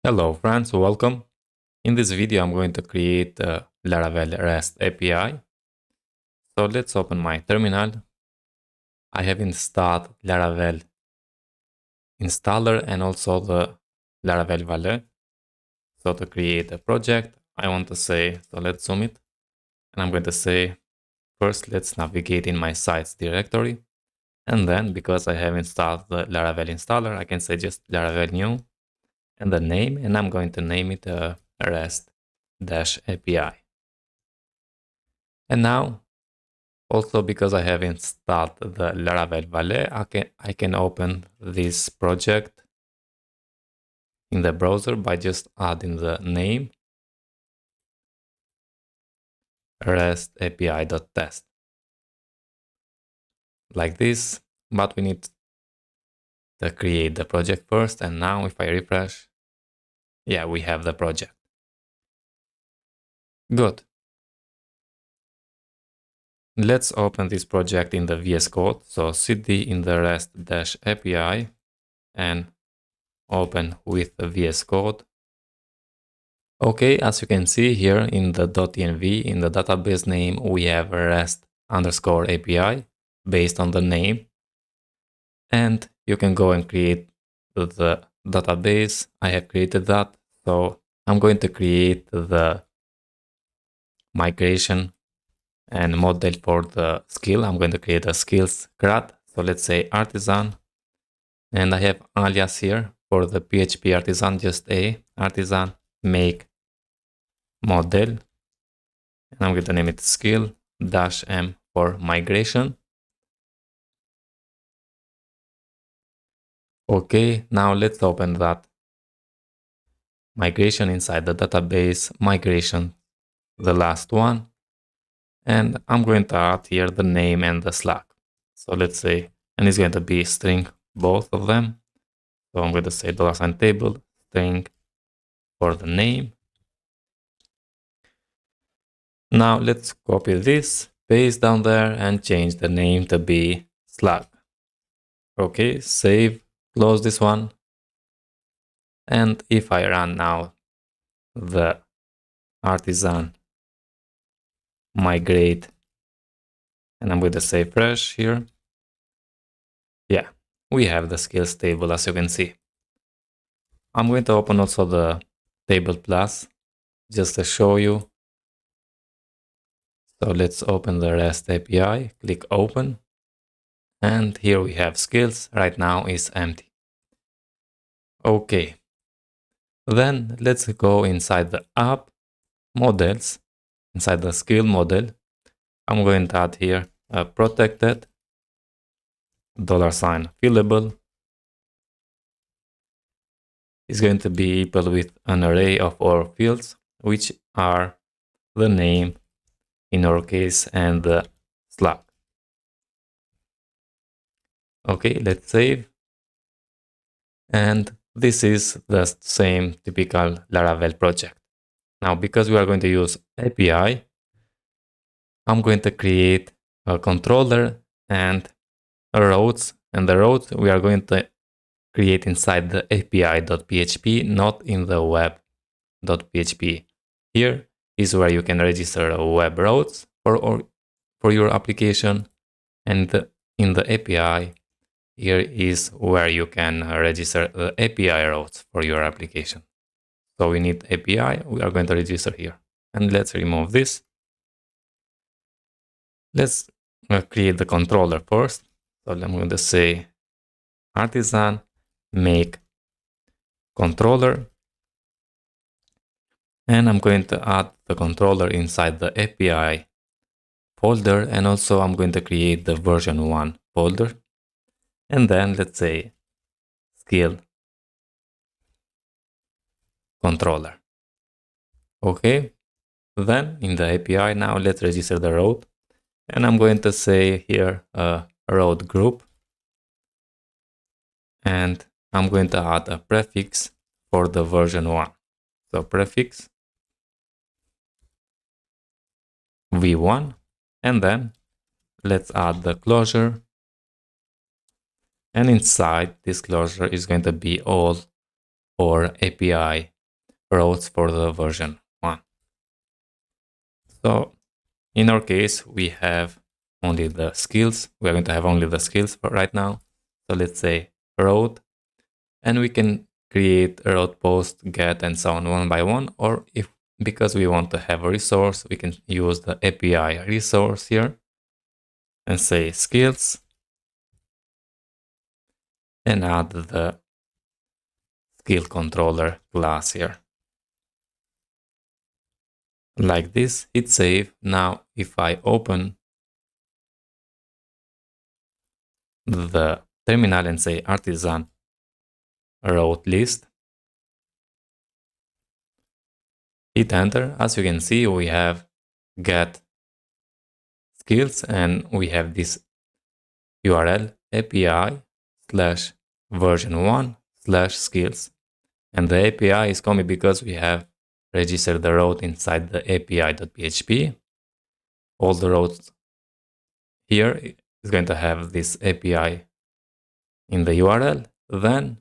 Hello friends, welcome. In this video I'm going to create a Laravel REST API. So let's open my terminal. I have installed Laravel installer and also the Laravel Valet. So to create a project, I want to say, so let's zoom it. And I'm going to say, first let's navigate in my sites directory. And then because I have installed the Laravel installer, I can say just Laravel new and the name, and I'm going to name it REST API. And now, also because I have installed the Laravel Valet, I can open this project in the browser by just adding the name REST API.test. Like this, but we need to create the project first, and now if I refresh, yeah, we have the project. Good. Let's open this project in the VS Code. So cd in the REST-API and open with the VS Code. Okay, as you can see here in the .env, in the database name, we have REST_API based on the name. And you can go and create the database. I have created that. So I'm going to create the migration and model for the skill. I'm going to create a skills CRUD. So let's say artisan. And I have alias here for the PHP artisan, just a artisan make model. And I'm going to name it skill-m for migration. Okay, now let's open that migration inside the database, migration, the last one. And I'm going to add here the name and the slash. So let's say, and it's going to be string, both of them. So I'm going to say $table string for the name. Now let's copy this, paste down there and change the name to be Slack. Okay, save, close this one. And if I run now the artisan migrate, and I'm going to say fresh here. Yeah, we have the skills table, as you can see. I'm going to open also the table plus just to show you. So let's open the REST API, click open. And here we have skills. Right now is empty. Okay. Then let's go inside the app models, inside the skill model. I'm going to add here a protected $fillable. Is going to be equal with an array of our fields, which are the name in our case and the slash. Okay, let's save. And this is the same typical Laravel project. Now, because we are going to use API, I'm going to create a controller and routes, and the routes we are going to create inside the api.php, not in the web.php. Here is where you can register web routes for your application, and in the API, here is where you can register the API routes for your application. So we need API, we are going to register here. And let's remove this. Let's create the controller first. So I'm going to say artisan make controller. And I'm going to add the controller inside the API folder. And also I'm going to create the version 1 folder. And then let's say skill controller. Okay. Then in the API now let's register the route. And I'm going to say here a route group. And I'm going to add a prefix for the version 1. So prefix v1, and then let's add the closure. And inside this closure is going to be all our API roads for the version 1. So in our case, we have only the skills. We're going to have only the skills for right now. So let's say road, and we can create a road post, get, and so on one by one. Or if because we want to have a resource, we can use the API resource here and say skills and add the skill controller class here. Like this, hit save. Now, if I open the terminal and say artisan road list, hit enter. As you can see, we have get skills and we have this URL API slash version 1 slash skills. And the API is coming because we have registered the road inside the api.php. All the roads here is going to have this API in the URL. Then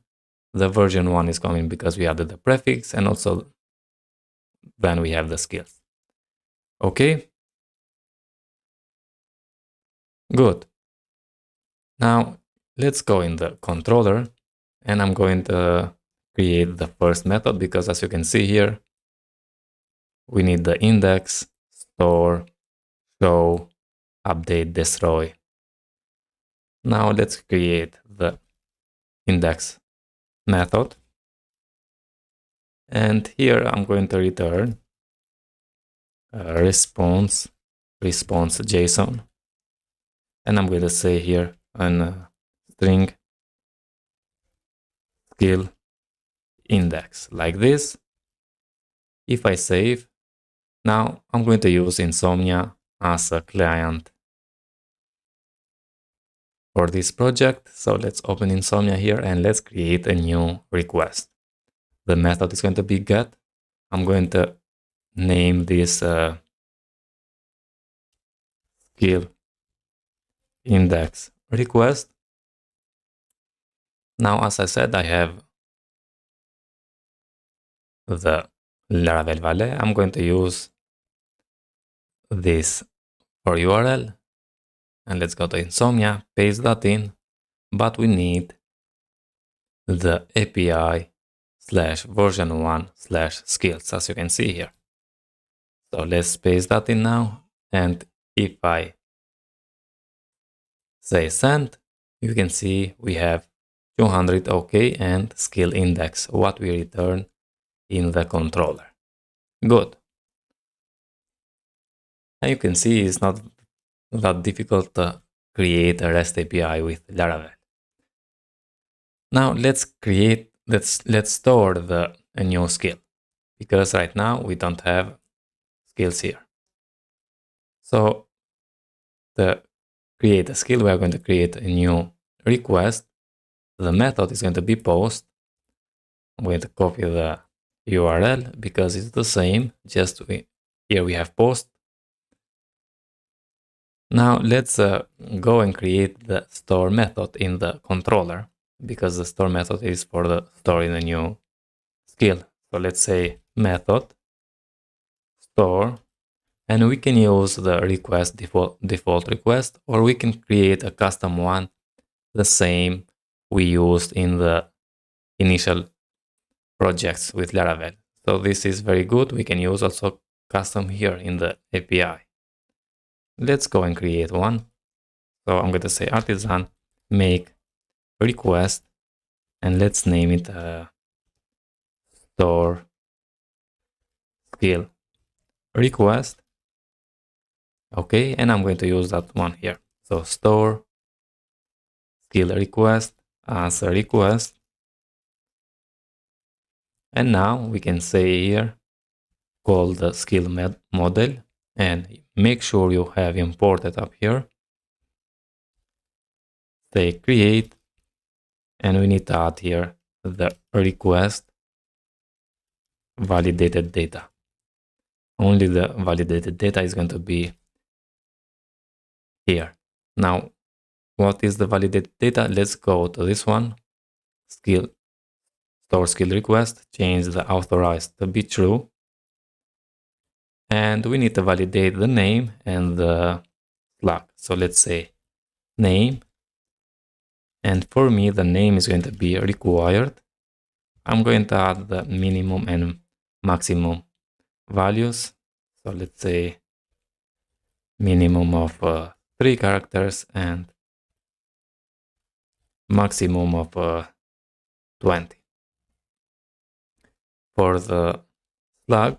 the version 1 is coming because we added the prefix, and also then we have the skills. Okay. Good. Now let's go in the controller, and I'm going to create the first method because as you can see here, we need the index, store, show, update, destroy. Now let's create the index method. And here I'm going to return a response JSON. And I'm going to say here an string skill index like this. If I save, now I'm going to use Insomnia as a client for this project. So let's open Insomnia here and let's create a new request. The method is going to be get. I'm going to name this skill index request. Now, as I said, I have the Laravel Valet. I'm going to use this for URL. And let's go to Insomnia, paste that in. But we need the API slash version 1 slash skills, as you can see here. So let's paste that in now. And if I say send, you can see we have 200 OK and skill index, what we return in the controller. Good. And you can see it's not that difficult to create a REST API with Laravel. Now let's store a new skill, because right now we don't have skills here. So to create a skill, we are going to create a new request. The method is going to be post. I'm going to copy the URL because it's the same, just here we have post. Now let's go and create the store method in the controller, because the store method is for the storing a new skill. So let's say method store, and we can use the request default request, or we can create a custom one, the same we used in the initial projects with Laravel. So this is very good. We can use also custom here in the API. Let's go and create one. So I'm going to say artisan make request, and let's name it store skill request. Okay, and I'm going to use that one here. So store skill request as a request. And now we can say here, call the skill model, and make sure you have imported up here. Say create, and we need to add here the request validated data. Only the validated data is going to be here. Now, what is the validated data? Let's go to this one, skill store skill request, change the authorized to be true. And we need to validate the name and the flag. So let's say name. And for me, the name is going to be required. I'm going to add the minimum and maximum values. So let's say minimum of 3 characters and maximum of 20. For the slug,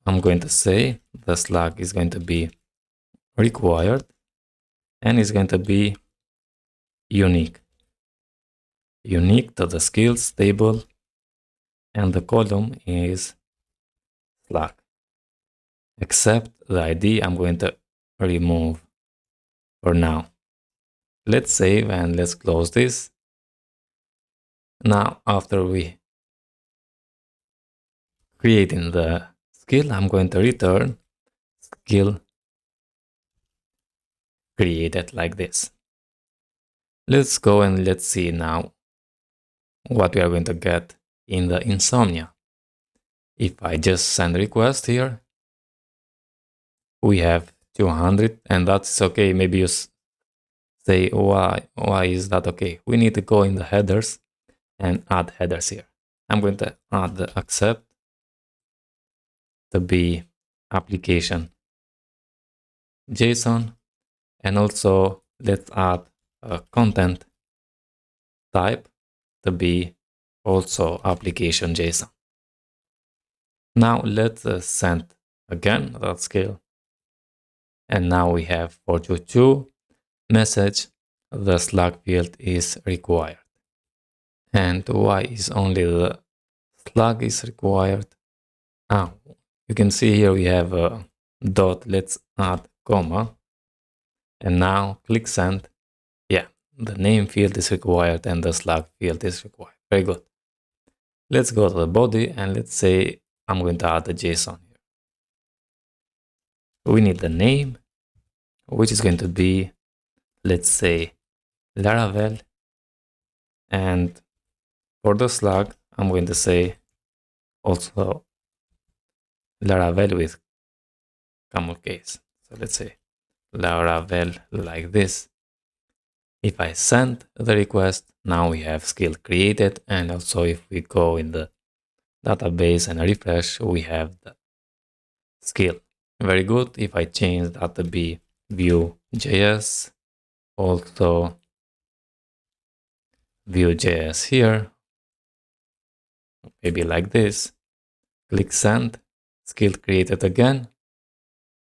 I'm going to say the slug is going to be required and is going to be unique. Unique to the skills table, and the column is slug. Except the ID I'm going to remove for now. Let's save and let's close this. Now, after we creating the skill, I'm going to return skill created like this. Let's go and let's see now what we are going to get in the insomnia. If I just send request here, we have 200, and that's okay. Maybe you say, why is that okay? We need to go in the headers and add headers here. I'm going to add the accept to be application JSON, and also let's add a content type to be also application JSON. Now let's send again that skill, and now we have 422 message. The slug field is required. And why is only the slug is required? You can see here we have a dot. Let's add comma, and now click send. Yeah, the name field is required and the slug field is required. Very good. Let's go to the body and let's say I'm going to add a JSON here. We need the name, which is going to be, let's say, Laravel. And for the slug, I'm going to say also Laravel with camel case. So let's say Laravel like this. If I send the request, now we have skill created. And also if we go in the database and refresh, we have the skill. Very good. If I change that to be Vue.js, also Vue.js here, maybe like this, click send, skill created again,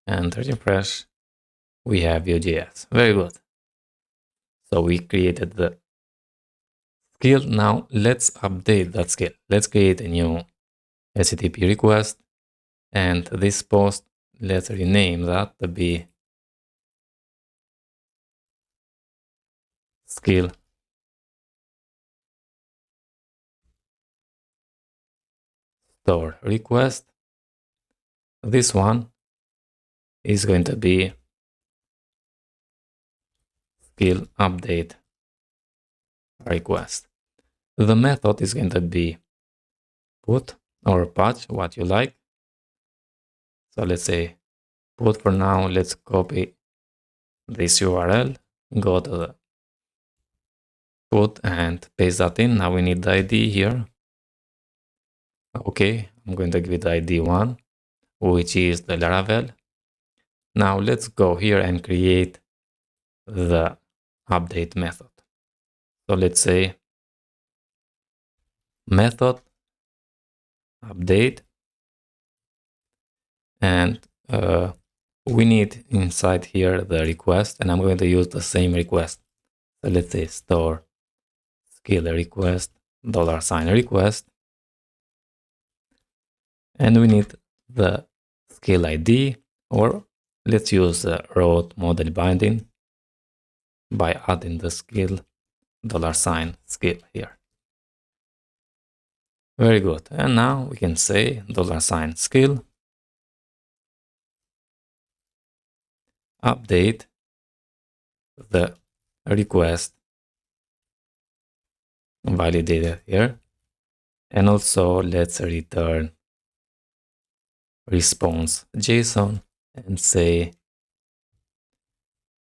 and refresh, we have Vue.js. Very good. So we created the skill. Now let's update that skill. Let's create a new HTTP request, and this post, let's rename that to be skill store request. This one is going to be skill update request. The method is going to be put or patch, what you like. So let's say put for now. Let's copy this URL, go to the put and paste that in. Now we need the ID here. Okay, I'm going to give it the ID 1, which is the Laravel. Now let's go here and create the update method. So let's say method update, and we need inside here the request, and I'm going to use the same request. So let's say store skill request $request, and we need the skill ID, or let's use the route model binding by adding the skill $skill here. Very good. And now we can say $skill update the request validated here. And also let's return response JSON and say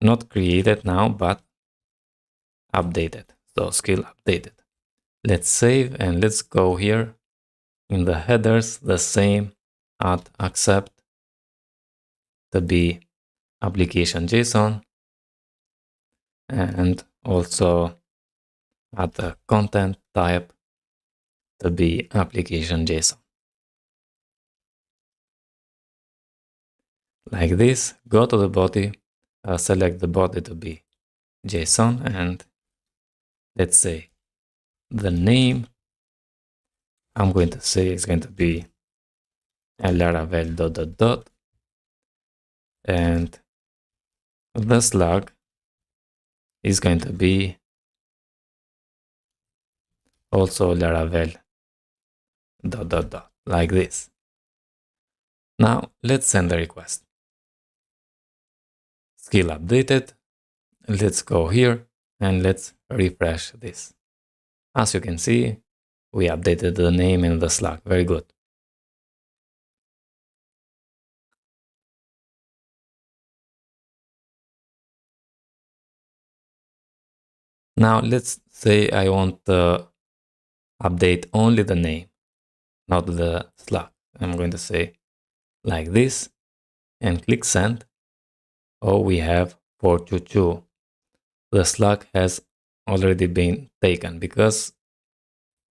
not created now, but updated. So skill updated. Let's save and let's go here in the headers, the same add accept to be application JSON and also add the content type to be application JSON. Like this, go to the body, select the body to be JSON, and let's say the name I'm going to say is going to be Laravel ... and the slug is going to be also Laravel ... like this. Now let's send the request. Skill updated. Let's go here and let's refresh this. As you can see, we updated the name in the slug. Very good. Now let's say I want to update only the name, not the slug. I'm going to say like this and click send. Oh, we have 422. The slug has already been taken because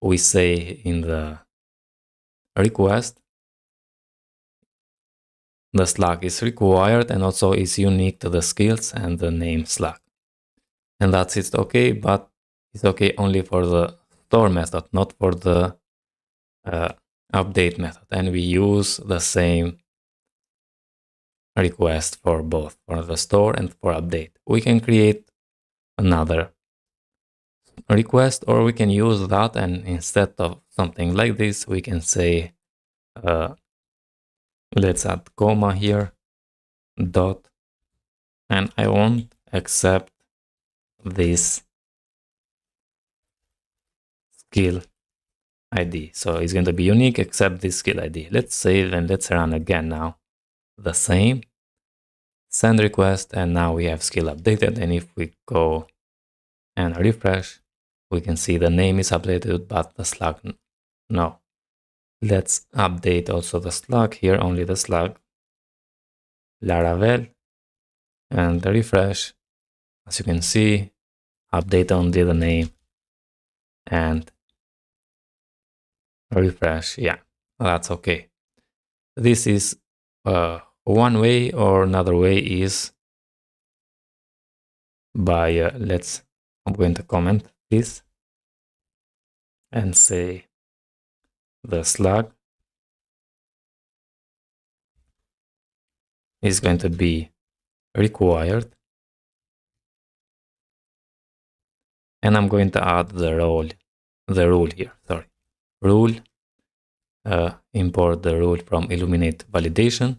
we say in the request the slug is required and also is unique to the skills and the name slug. And that's it, okay, but it's okay only for the store method, not for the update method. And we use the same request for both, for the store and for update. We can create another request, or we can use that, and instead of something like this, we can say, let's add comma here, dot, and I won't accept this skill ID. So it's going to be unique except this skill ID. Let's save and let's run again now. The same, send request, and now we have skill updated. And if we go and refresh, we can see the name is updated, but the slug no. Let's update also the slug here, only the slug, Laravel, and refresh. As you can see, update only the name and refresh. Yeah, that's okay. This is one way, or another way is by I'm going to comment this and say the slug is going to be required, and I'm going to add the rule here. Sorry, rule. Import the rule from Illuminate validation,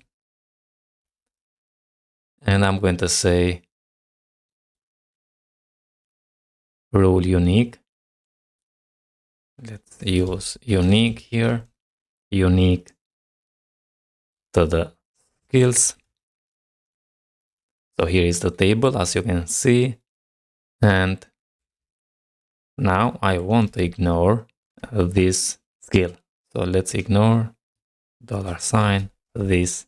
and I'm going to say rule unique. Let's use unique here, unique to the skills. So here is the table, as you can see, and now I want to ignore this skill. So let's ignore $sign this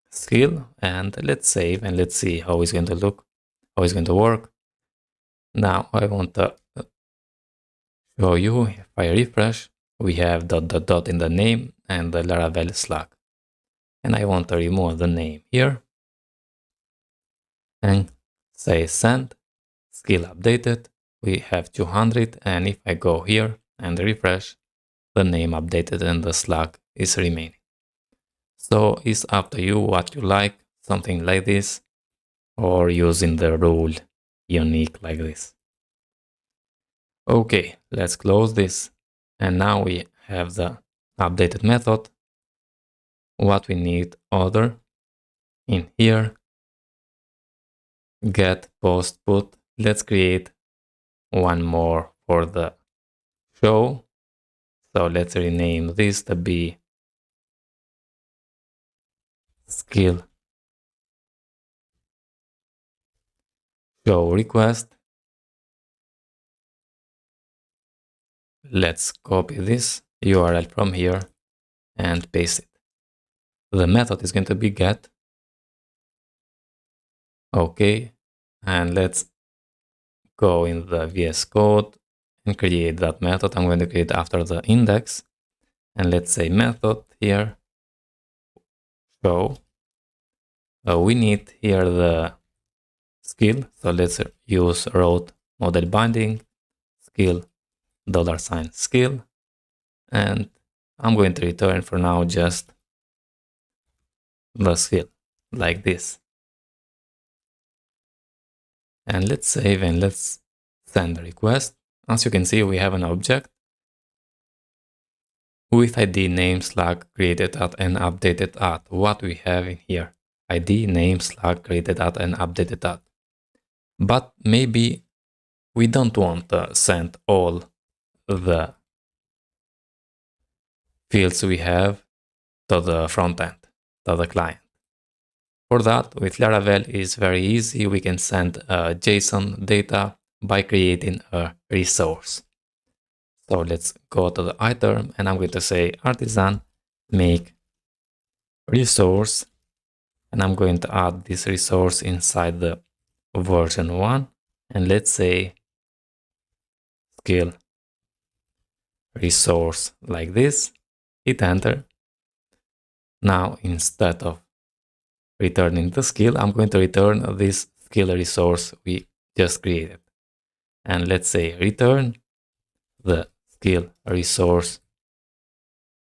skill, and let's save and let's see how it's going to look, how it's going to work. Now I want to show you, if I refresh, we have ... in the name and the Laravel slug. And I want to remove the name here and say send, skill updated. We have 200, and if I go here and refresh, the name updated and the slug is remaining. So it's up to you what you like, something like this, or using the rule unique like this. Okay, let's close this. And now we have the updated method. What we need other in here, get, post, put. Let's create one more for the show. So let's rename this to be skill show request. Let's copy this URL from here and paste it. The method is going to be get. Okay, and let's go in the VS Code and create that method. I'm going to create after the index, and let's say method here show. We need here the skill, so let's use route model binding skill $skill, and I'm going to return for now just the skill like this. And let's save and let's send the request. As you can see, we have an object with ID name / created at and updated at. What we have in here, ID name / created at and updated at. But maybe we don't want to send all the fields we have to the front end, to the client. For that, with Laravel is very easy. We can send JSON data by creating a resource. So let's go to the iterm and I'm going to say artisan make resource, and I'm going to add this resource inside the version 1, and let's say skill resource like this. Hit enter. Now instead of returning the skill, I'm going to return this skill resource we just created, and let's say return the skill resource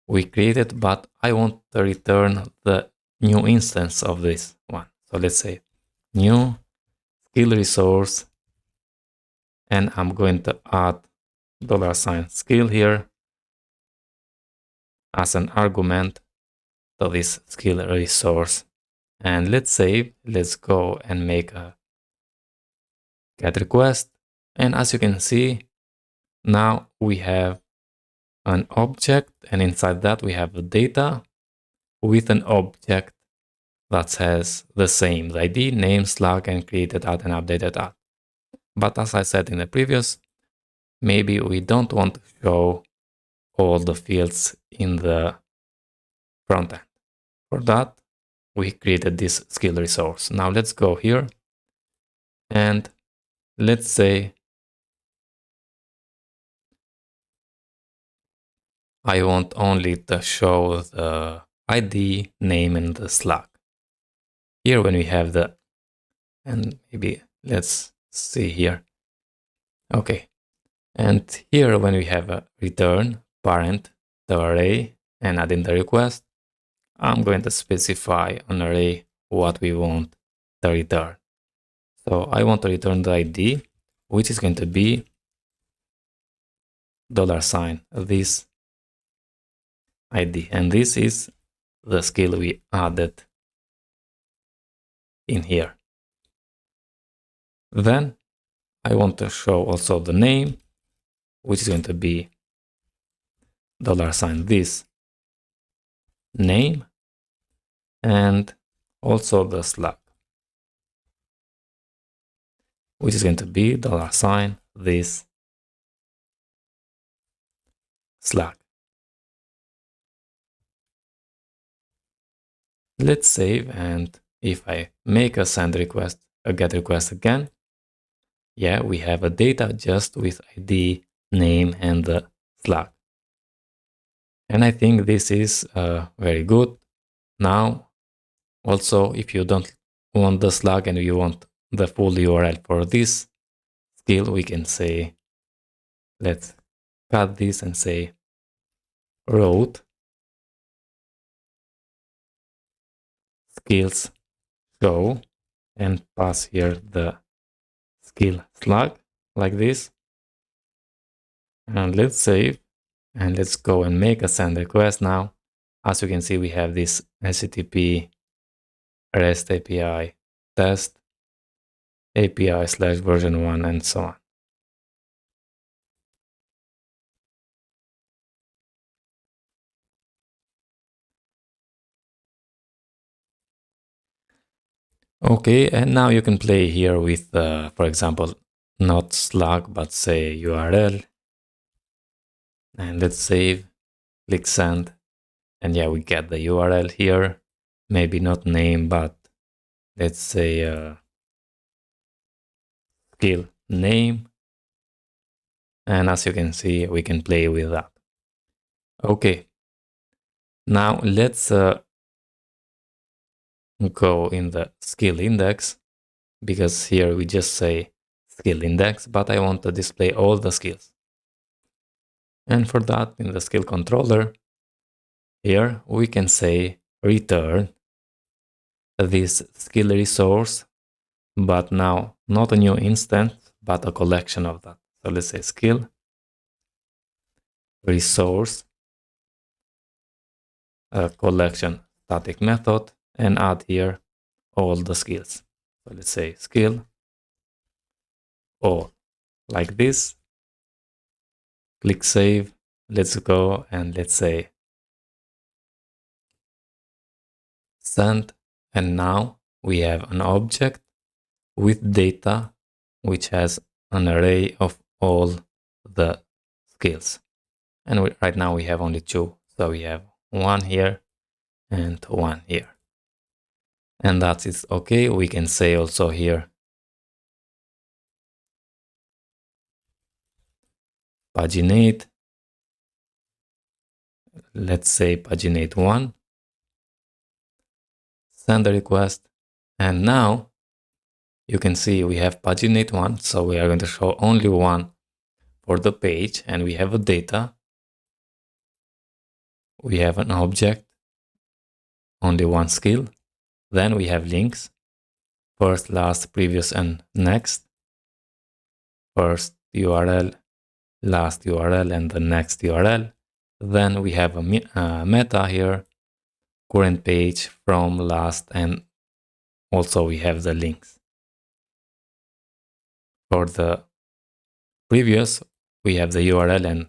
we created, but I want to return the new instance of this one. So let's say new skill resource, and I'm going to add $skill here as an argument to this skill resource. And let's save. Let's go and make a GET request. And as you can see, now we have an object, and inside that we have the data with an object that has the same ID, name, / and created at and updated at. But as I said in the previous, maybe we don't want to show all the fields in the front end. For that, we created this skill resource. Now let's go here and let's say I want only to show the ID, name, and the /. Here when we have the, and maybe let's see here. Okay. And here when we have a return parent, the array, and add in the request, I'm going to specify an array what we want to return. So I want to return the ID, which is going to be $, this ID. And this is the skill we added in here. Then I want to show also the name, which is going to be $this name, and also the /, which is going to be $this /. Let's save, and if I make a send request, a GET request again, yeah, we have a data just with ID, name, and the /. And I think this is very good. Now, also, if you don't want the / and you want the full URL for this skill, we can say, let's cut this and say route skills show and pass here the skill / like this. And let's save and let's go and make a send request now. As you can see, we have this HTTP REST API test API /version 1 and so on. Okay, and now you can play here with, for example, not slug, but say URL. And let's save, click send. And yeah, we get the URL here. Maybe not name, but let's say skill name. And as you can see, we can play with that. Okay. Now let's go in the skill index, because here we just say skill index, but I want to display all the skills. And for that, in the skill controller, here we can say return this skill resource, but now not a new instance, but a collection of that. So let's say skill resource, a collection static method, and add here all the skills. So let's say skill all, like this. Click save. Let's go and let's say send. And now we have an object with data which has an array of all the skills. And right now we have only two. So we have one here and one here. And that is okay. We can say also here paginate. Let's say paginate 1. Send the request. And now you can see we have paginate 1. So we are going to show only one for the page. And we have a data. We have an object, only one skill. Then we have links. First, last, previous, and next. First URL, last URL, and the next URL. Then we have a meta here, current page, from, last, and also we have the links. For the previous, we have the URL, and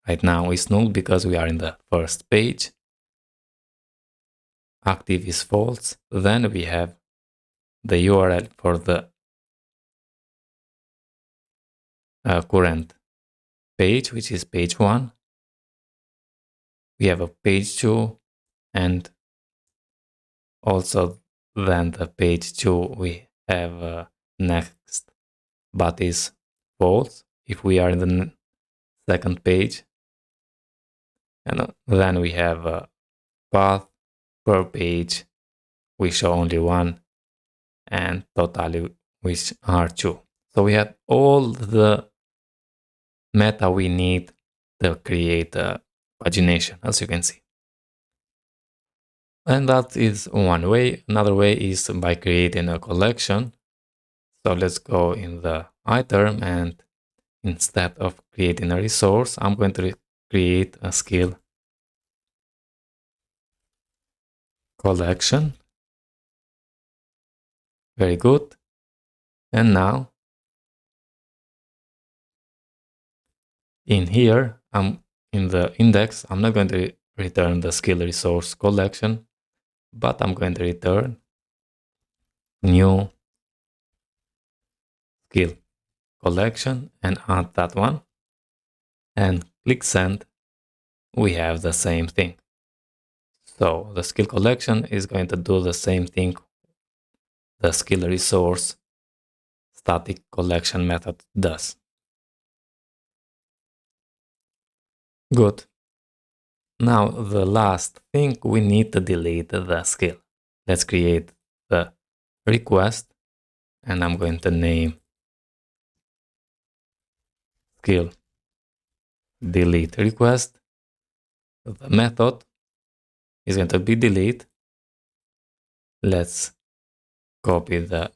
right now it's null because we are in the first page. Active is false. Then we have the URL for the current page, which is page 1. We have a page 2, and also then the page 2 we have next, but is false if we are in the second page. And then we have a path per page. We show only one, and totally which are 2. So we have all the meta we need to create a pagination, as you can see. And that is one way. Another way is by creating a collection. So let's go in the item, and instead of creating a resource, I'm going to create a skill collection. Very good. And now in here, I'm in the index. I'm not going to return the skill resource collection, but I'm going to return new skill collection and add that one, and click send. We have the same thing. So the skill collection is going to do the same thing the skill resource static collection method does. Good. Now the last thing, we need to delete the skill. Let's create the request, and I'm going to name skill delete request. The method is going to be delete. Let's copy the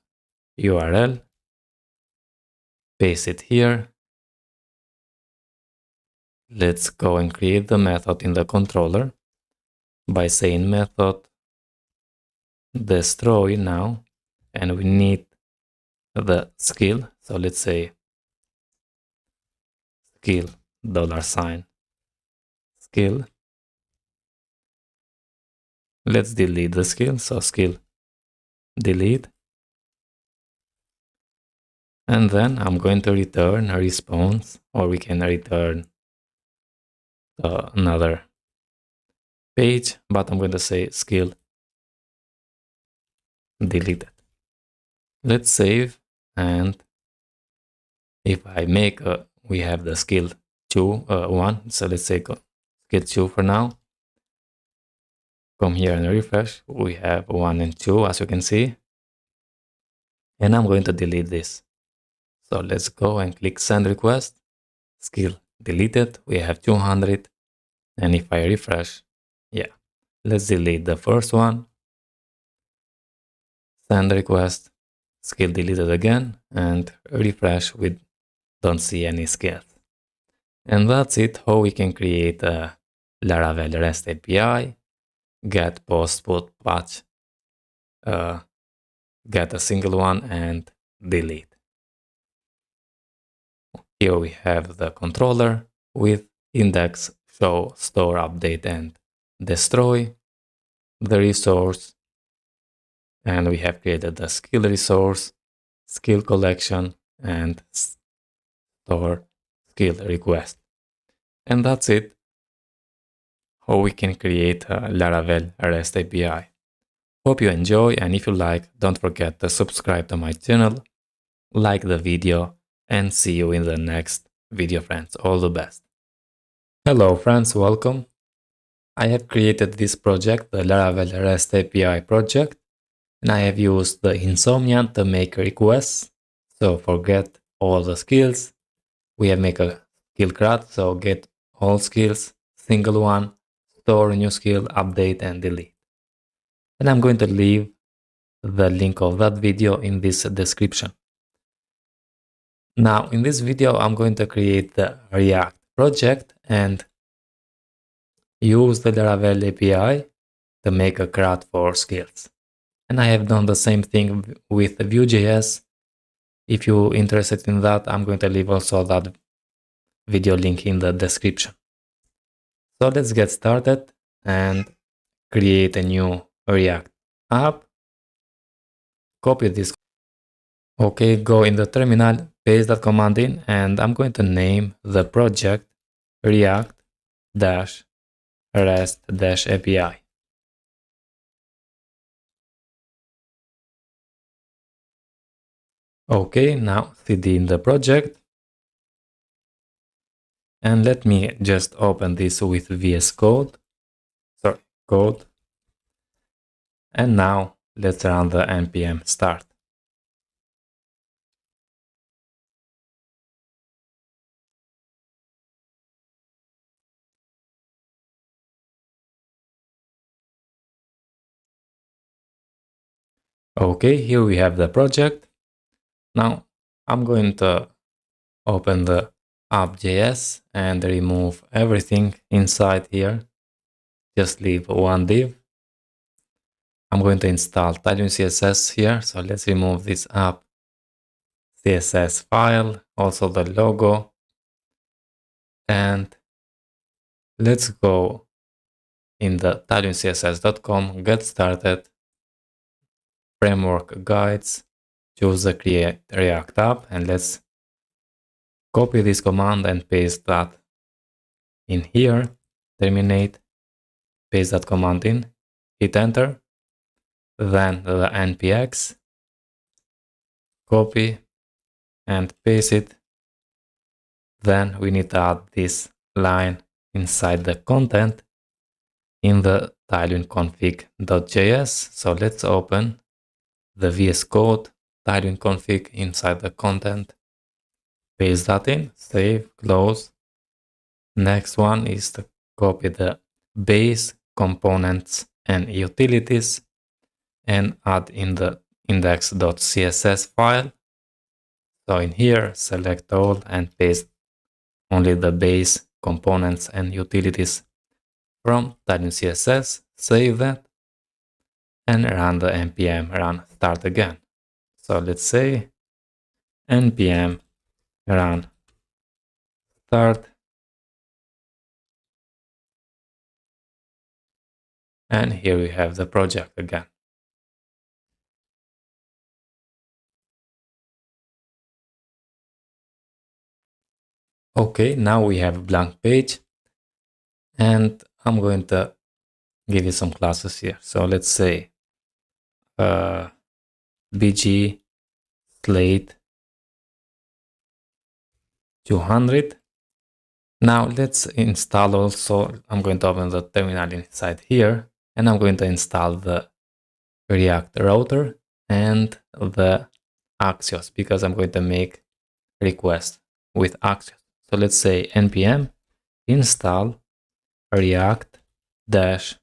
URL, paste it here. Let's go and create the method in the controller by saying method destroy now, and we need the skill. So let's say skill $, skill. Let's delete the skill. So skill delete. And then I'm going to return a response, or we can return another page, but I'm going to say skill deleted. Let's save, and if I make we have the skill 1, so let's say skill 2 for now. Come here and refresh, we have 1 and 2 as you can see, and I'm going to delete this. So let's go and click send request, skill deleted, we have 200, and if I refresh, yeah, let's delete the first one, send request, skill deleted again, and refresh, we don't see any skills. And that's it, how we can create a Laravel REST API, get, post, put, patch, get a single one, and delete. Here we have the controller with index, show, store, update, and destroy, the resource, and we have created the skill resource, skill collection, and store skill request. And that's it, how we can create a Laravel REST API. Hope you enjoy, and if you like, don't forget to subscribe to my channel, like the video, and see you in the next video, friends. All the best. Hello friends, welcome. I have created this project, the Laravel REST API project, and I have used the Insomnia to make requests. So forget all the skills. We have make a skill CRUD, so get all skills, single one, store a new skill, update and delete. And I'm going to leave the link of that video in this description. Now, in this video, I'm going to create the React project and use the Laravel API to make a CRUD for skills. And I have done the same thing with Vue.js. If you're interested in that, I'm going to leave also that video link in the description. So let's get started and create a new React app. Copy this. Okay, go in the terminal, paste that command in, and I'm going to name the project React-REST API. Okay, now cd in the project. And let me just open this with VS Code. Code. And now let's run the npm start. Okay, here we have the project. Now I'm going to open the app.js and remove everything inside here. Just leave one div. I'm going to install Plugin Css here. So let's remove this app CSS file, also the logo. And let's go in the tilencss.com, get started, framework guides, choose the create React app, and let's copy this command and paste that in here, terminate, paste that command in, hit enter, then the npx, copy and paste it. Then we need to add this line inside the content in the tileconfig.js. So let's open the VS Code tiling config inside the content, paste that in, save, close. Next one is to copy the base components and utilities and add in the index.css file. So in here, select all and paste only the base components and utilities from tiling CSS, save that, and run the npm run start again. So let's say npm run start, and here we have the project again. Okay, now we have a blank page, and I'm going to give you some classes here. So let's say bg slate 200. Now let's install also, I'm going to open the terminal inside here, and I'm going to install the React router and the Axios, because I'm going to make request with Axios. So let's say npm install react dash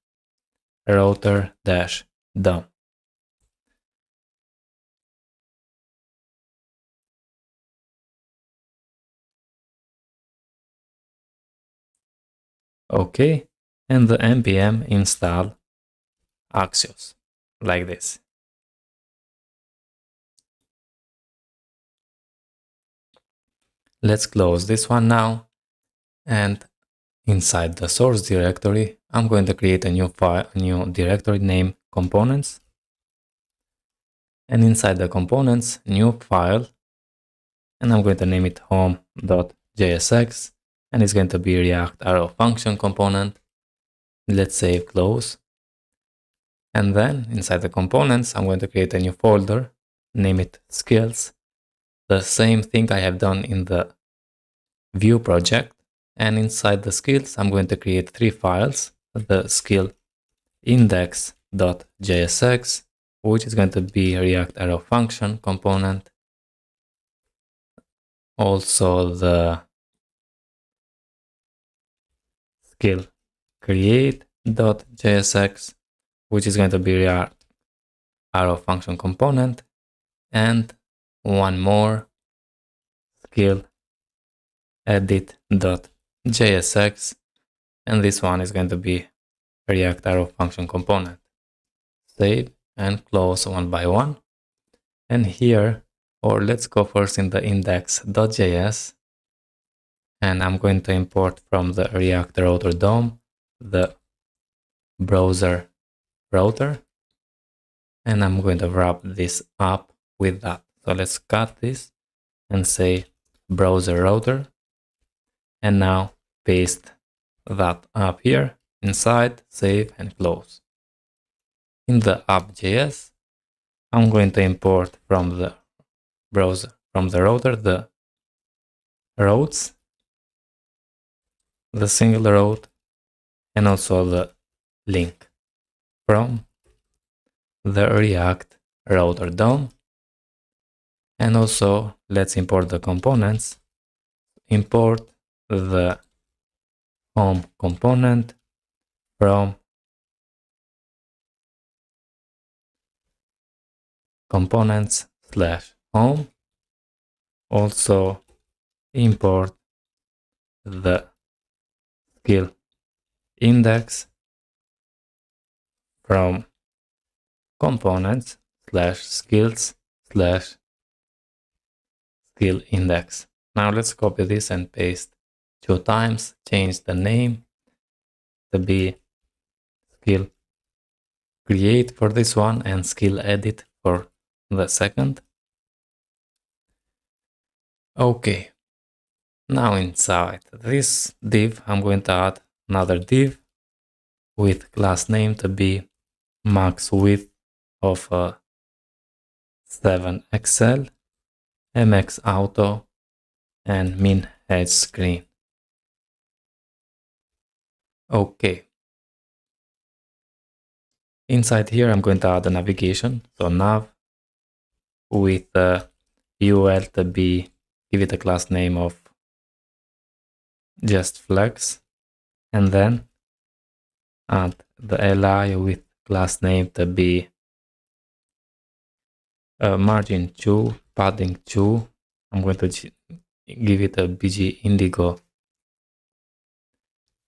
router dash DOM. Okay, and the npm install Axios like this. Let's close this one now, and inside the source directory, I'm going to create a new file, a new directory named components. And inside the components, new file, and I'm going to name it home.jsx, and it's going to be React arrow function component. Let's save, close. And then inside the components, I'm going to create a new folder, name it skills. The same thing I have done in the Vue project. And inside the skills, I'm going to create 3 files, the skill index.jsx, which is going to be React arrow function component. Also the skill create.jsx, which is going to be React arrow function component, and one more, skill edit.jsx, and this one is going to be React arrow function component. Save and close one by one. And here, or let's go first in the index.js, and I'm going to import from the React router DOM the browser router, and I'm going to wrap this up with that. So let's cut this and say browser router, and now paste that up here inside, save and close. In the app.js, I'm going to import from the browser, from the router, the routes, the single route, and also the link from the React router DOM. And also let's import the components. Import the home component from components/home. Also import the skill index from components/skills/skill index. Now let's copy this and paste 2 times, change the name to be skill create for this one and skill edit for the second. Okay, now inside this div, I'm going to add another div with class name to be max width of 7XL, MX auto, and min edge screen. Okay. Inside here, I'm going to add a navigation. So nav with UL to be, give it a class name of just flex, and then add the li with class name to be margin 2, padding 2. I'm going to give it a bg indigo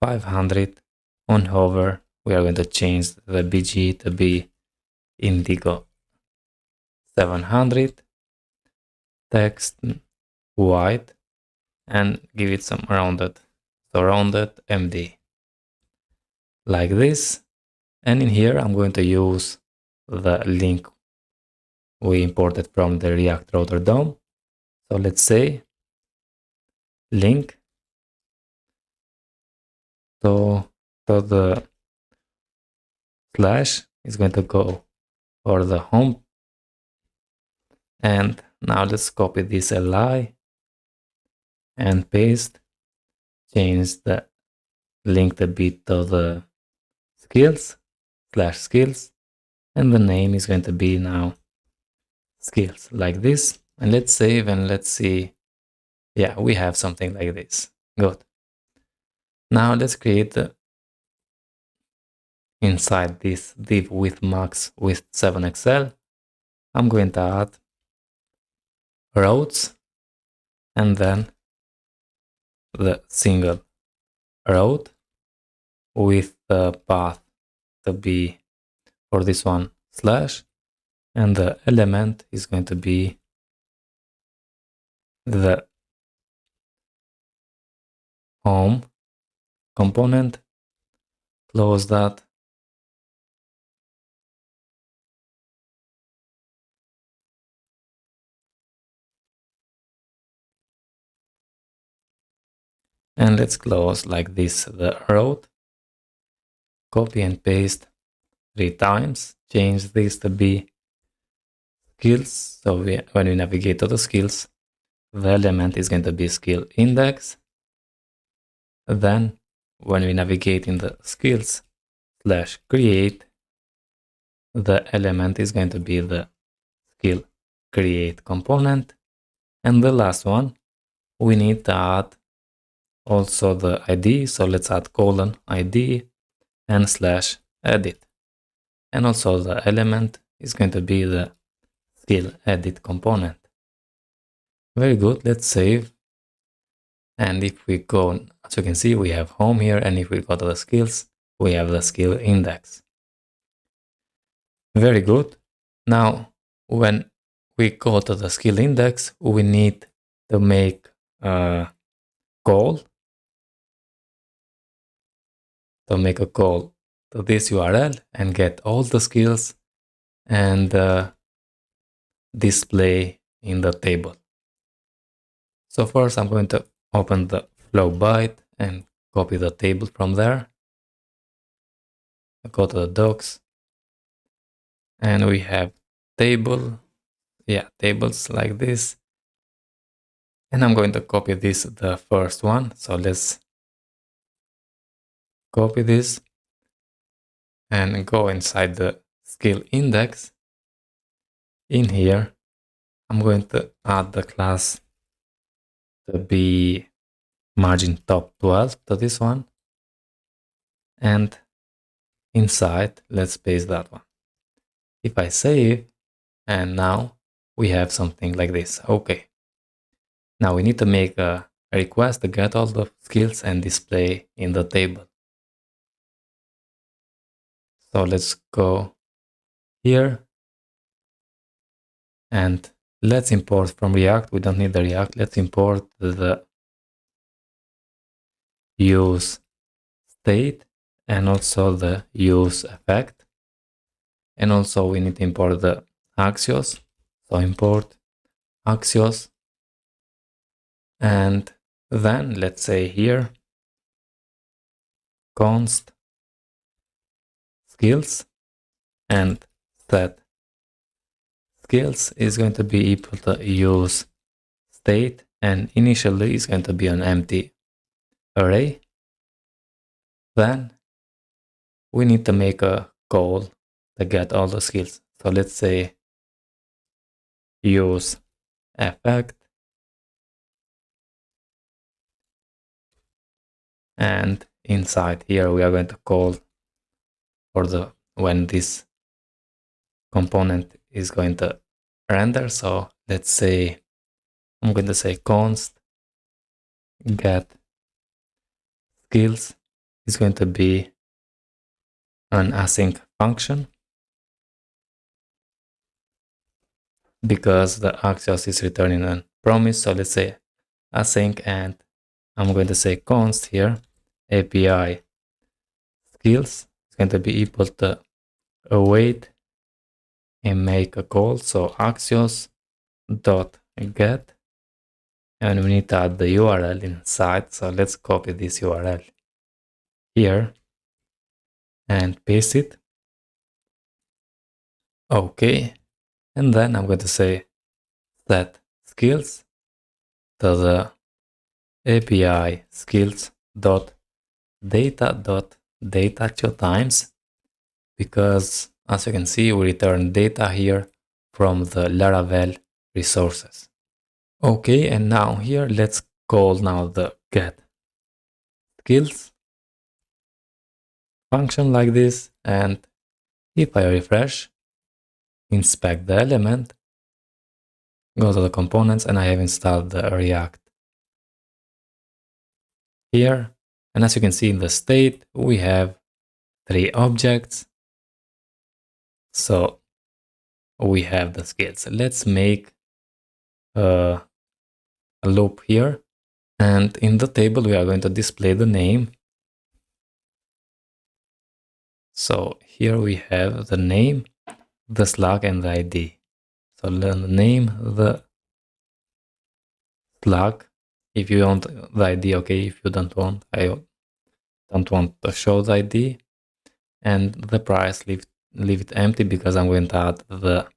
500. On hover, we are going to change the bg to be indigo 700. Text white, and give it some rounded, so rounded MD like this. And in here I'm going to use the link we imported from the React router DOM. So let's say link So the slash is going to go for the home. And now let's copy this li and paste, change the link a bit to the skills, /skills, and the name is going to be now skills, like this. And let's save and let's see. Yeah, we have something like this. Good. Now let's create inside this div with max with 7XL. I'm going to add routes and then the single route with the path to be for this one slash, and the element is going to be the home component. Close that. And let's close like this the route. Copy and paste 3 times. Change this to be skills. So when we navigate to the skills, the element is going to be skill index. Then when we navigate in the skills / create, the element is going to be the skill create component. And the last one, we need to add also the ID. So let's add :ID and /edit. And also the element is going to be the skill edit component. Very good. Let's save. And if we go, as you can see, we have home here. And if we go to the skills, we have the skill index. Very good. Now, when we go to the skill index, we need to make a call. To make a call to this URL and get all the skills and display in the table. So first I'm going to open the flow byte and copy the table from there. Go to the docs and we have table. Yeah, tables like this. And I'm going to copy this, the first one. So let's copy this and go inside the skill index. In here, I'm going to add the class to be margin top 12 to this one. And inside, let's paste that one. If I save, and now we have something like this. Okay. Now we need to make a request to get all the skills and display in the table. So let's go here and let's import from React. We don't need the React. Let's import the use state and also the use effect. And also we need to import the Axios. So import Axios. And then let's say here const skills and set skills is going to be equal to use state, and initially is going to be an empty array. Then we need to make a call to get all the skills. So let's say use effect and inside here we are going to call for the when this component is going to render. So let's say I'm going to say const get skills is going to be an async function because the Axios is returning a promise. So let's say async, and I'm going to say const here API skills is going to be equal to await and make a call. So Axios dot get, and we need to add the URL inside. So let's copy this URL. here and paste it. Okay. And then I'm going to say set skills to the API skills dot data 2 times, because as you can see, we return data here from the Laravel resources. Okay, and now here, let's call now the get skills function like this. And if I refresh, inspect the element, go to the components, and I have installed the React here. And as you can see in the state, we have 3 objects. So we have the skills. Let's make a loop here. And in the table, we are going to display the name. So here we have the name, the slug, and the ID. So the name, the slug. If you want the ID, okay. If you don't want, I don't want to show the ID. And the price, leave it empty, because I'm going to add the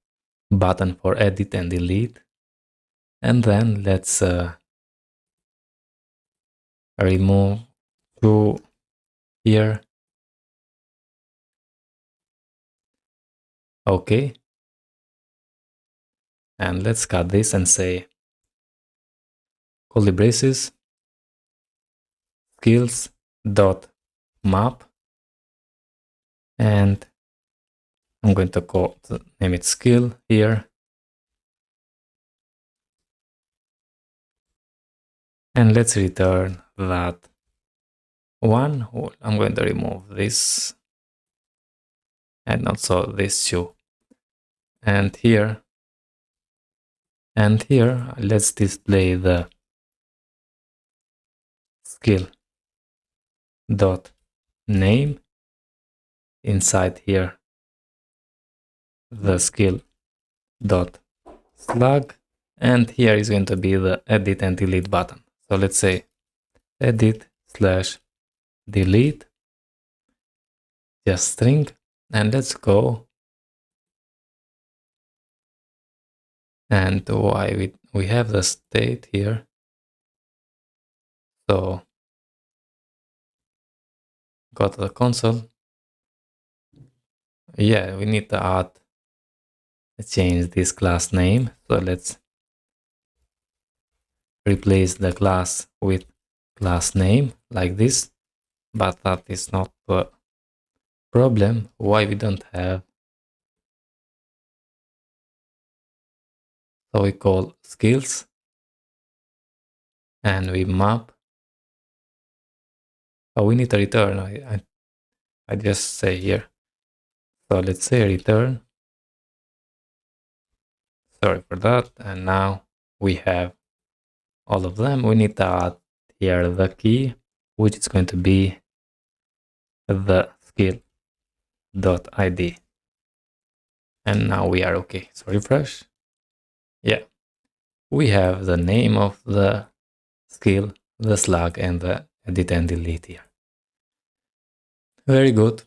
button for edit and delete. And then let's remove 2 here. Okay. And let's cut this and say curly braces skills dot map, and I'm going to name it skill here. And let's return that one. I'm going to remove this and also this 2. And here, let's display the skill dot name inside here, the skill dot slug, and here is going to be the edit and delete button. So let's say edit/delete, just string, and let's go. And why we have the state here. So go to the console. Yeah, we need to change this class name. So let's replace the class with class name like this. But that is not the problem. Why we don't have? So we call skills and we map. Oh, we need to return. I just say here. So let's say return. Sorry for that. And now we have all of them. We need to add here the key, which is going to be the skill.id. And now we are okay. So refresh. Yeah. We have the name of the skill, the slug, and the edit and delete here. Very good.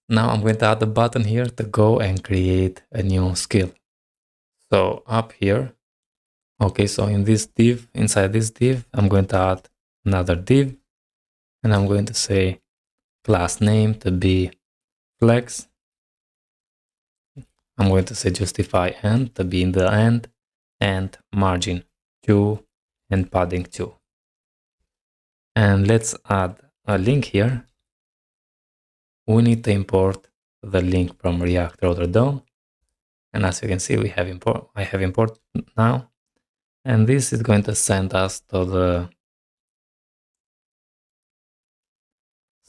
Now I'm going to add a button here to go and create a new skill. So up here, okay, so in this div, inside this div, I'm going to add another div, and I'm going to say class name to be flex. I'm going to say justify end to be in the end, and margin 2 and padding 2. And let's add a link here. We need to import the link from React Router DOM. And as you can see, I have import now. And this is going to send us to the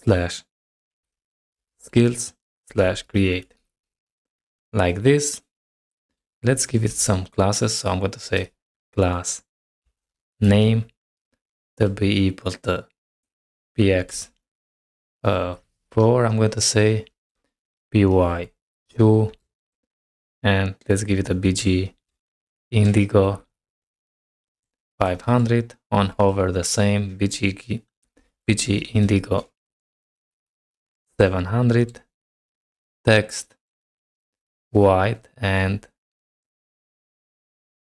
/skills/create. Like this. Let's give it some classes. So I'm going to say class name to be equal to px 4. I'm going to say py2, and let's give it a bg indigo 500 on hover the same bg indigo 700, text, white, and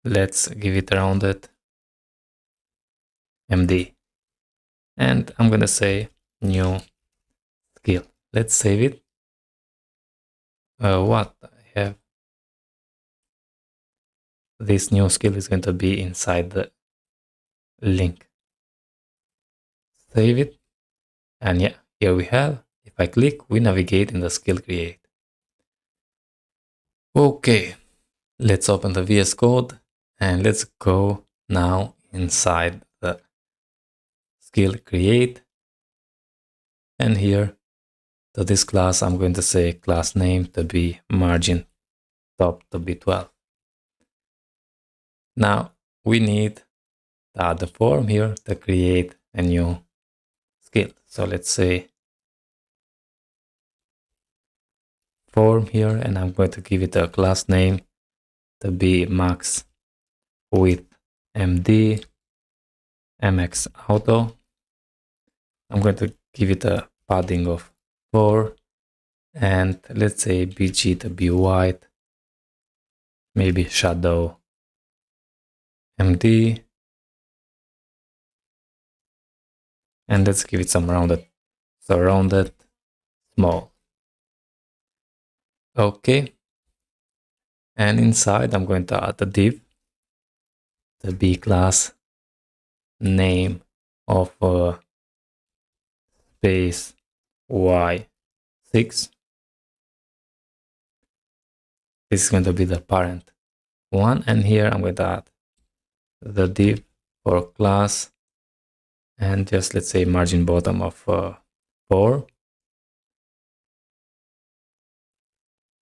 let's give it rounded MD. And I'm gonna say new skill. Let's save it. What I have, this new skill is going to be inside the link. Save it. And yeah, here we have, if I click, we navigate in the skill create. Okay, let's open the VS Code and let's go now inside the skill create. And here to this class, I'm going to say class name to be margin top to be 12. Now we need to add the form here to create a new skill. So let's say form here, and I'm going to give it a class name to be max with MD MX auto. I'm going to give it a padding of 4, and let's say BG to be white, maybe shadow MD, and let's give it some rounded, so rounded small. Okay, and inside I'm going to add a div to be class name of space y6. This is going to be the parent one, and here I'm going to add the div for class, and just let's say margin bottom of 4,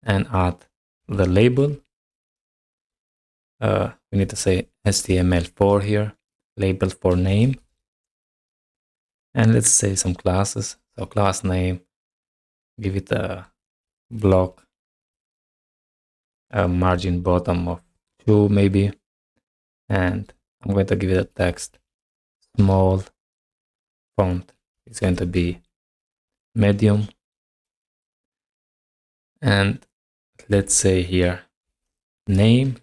and add the label. We need to say HTML4 here, label for name, and let's say some classes. So class name, give it a block, a margin bottom of 2 maybe, and I'm going to give it a text, small, font is going to be medium, and let's say here name,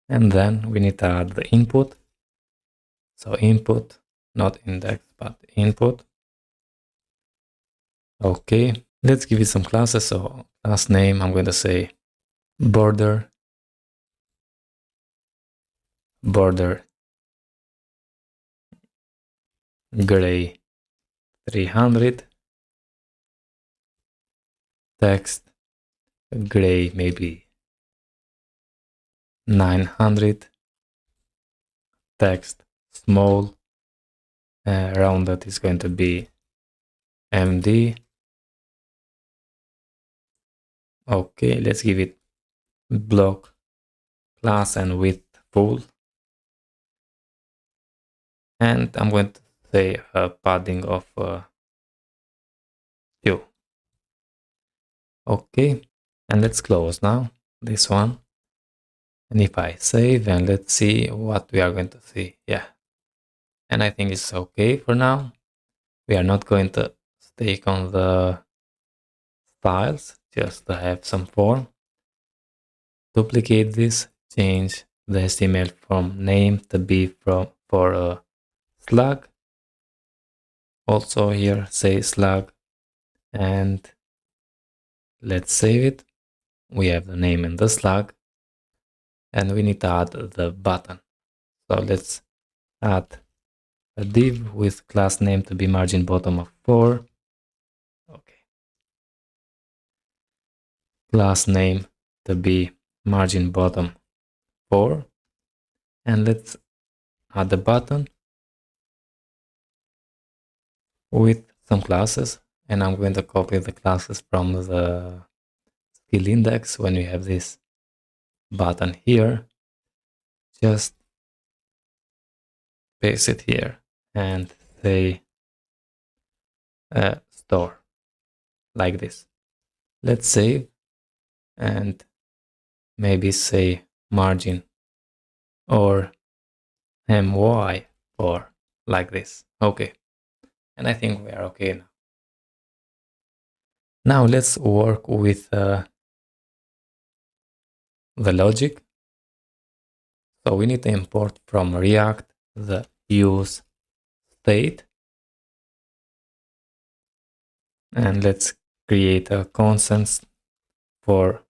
and then we need to add the input. So input, not index, but input. Okay, let's give it some classes. So class name, I'm going to say border gray 300, text gray maybe 900, text small, rounded is going to be MD. Okay, let's give it block, class, and width full. And I'm going to say a padding of 2. Okay, and let's close now this one. And if I save, and let's see what we are going to see. Yeah, and I think it's okay for now. We are not going to stick on the styles, just to have some form. Duplicate this, change the HTML from name to be for a slug. Also here say slug, and let's save it. We have the name in the slug, and we need to add the button. So let's add a div with class name to be margin bottom of 4. Okay. Class name to be margin bottom 4, and let's add the button with some classes, and I'm going to copy the classes from the skill index. When we have this button here, just paste it here and say store like this. Let's save and maybe say margin or my or like this. Okay, and I think we are okay now. Now let's work with the logic. So we need to import from React the use state. And let's create a constant for,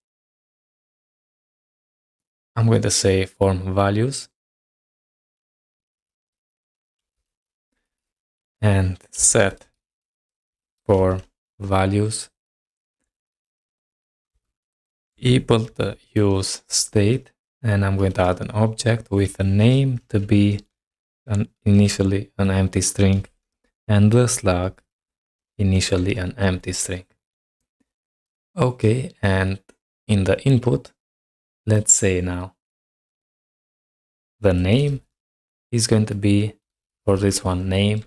I'm going to say form values. And set for values equal to use state. And I'm going to add an object with a name to be initially an empty string and the slug initially an empty string. Okay, and in the input, let's say now the name is going to be for this one name,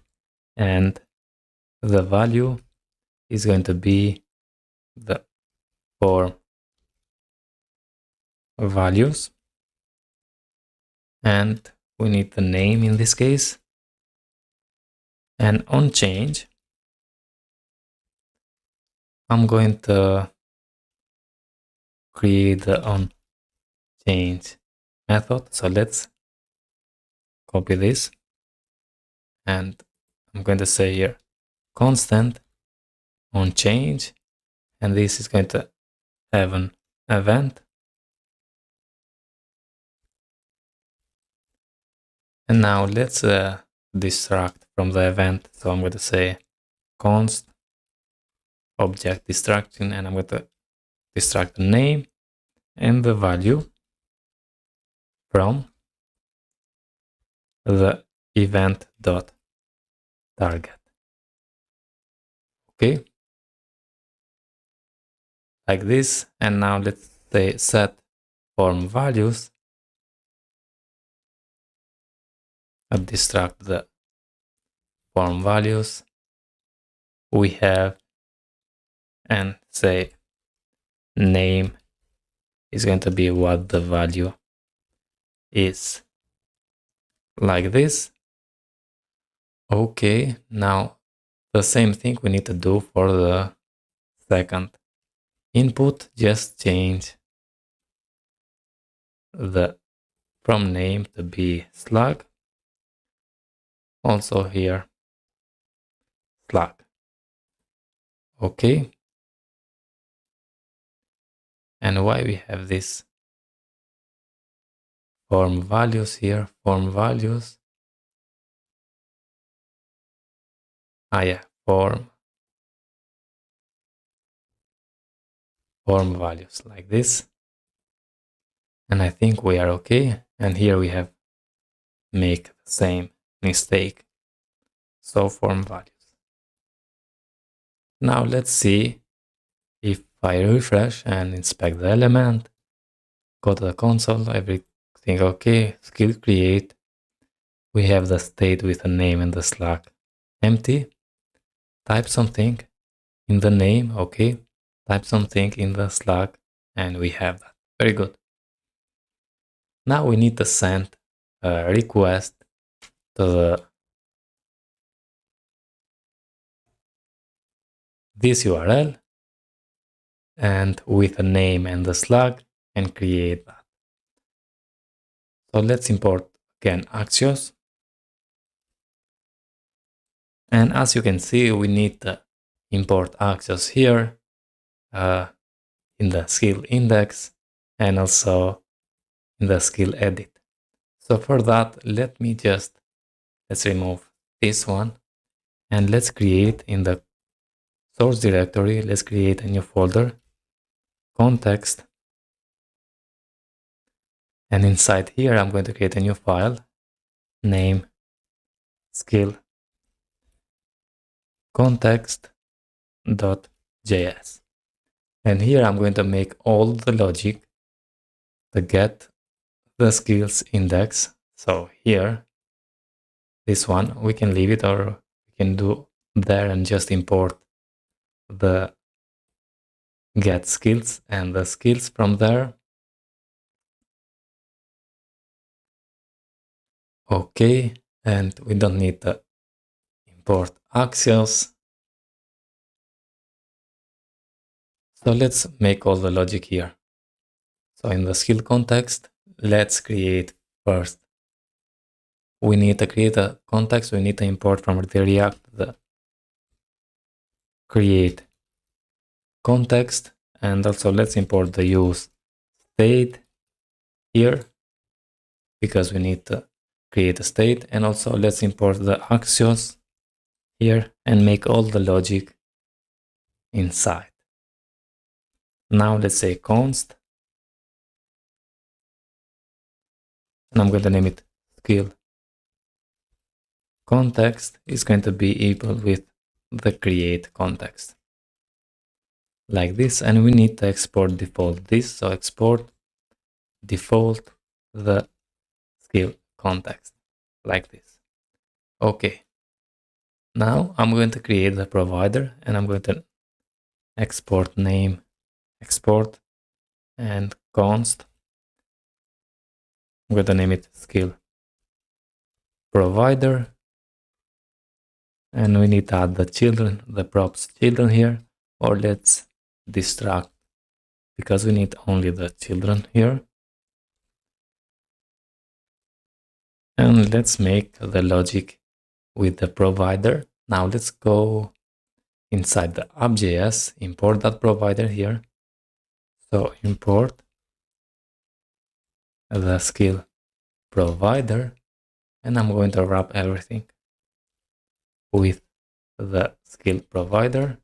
and the value is going to be the form values, and we need the name in this case. And on change, I'm going to create the on change method. So let's copy this, and I'm going to say here constant on change, and this is going to have an event. And now let's distract from the event. So I'm going to say const object distraction, and I'm going to distract the name and the value from the event dot target. Okay, like this. And now let's say set form values and distract the form values we have, and say name is going to be what the value is, like this. Okay, now the same thing we need to do for the second input. Just change the from name to be slug. Also here slug. Okay, and why we have this form values here, form values. Yeah, form values like this. And I think we are okay. And here we have make the same mistake. So form values. Now let's see if I refresh and inspect the element, go to the console, everything okay, skill create. We have the state with a name and the slug empty. Type something in the name, okay. Type something in the slug, and we have that. Very good. Now we need to send a request to this URL, and with a name and the slug, and create that. So let's import again Axios. And as you can see, we need to import Axios here in the skill index and also in the skill edit. So for that, let's remove this one, and let's create in the source directory, let's create a new folder, context. And inside here, I'm going to create a new file, name skill context.js. And here I'm going to make all the logic to get the skills index. So here, this one, we can leave it, or we can do there and just import the get skills and the skills from there. Okay, and we don't need to import Axios. So let's make all the logic here. So in the skill context, let's create first. We need to create a context. We need to import from the React the create context, and also let's import the use state here because we need to create a state, and also let's import the Axios here and make all the logic inside. Now let's say const, and I'm going to name it skill context is going to be equal with the create context like this, and we need to export default this. So export default the skill context like this. Okay. Now I'm going to create the provider, and I'm going to export name, export, and const. I'm going to name it skill provider, and we need to add the children, the props children here, or let's distract because we need only the children here. And let's make the logic with the provider. Now let's go inside the app.js, import that provider here. So import the skill provider, and I'm going to wrap everything with the skill provider.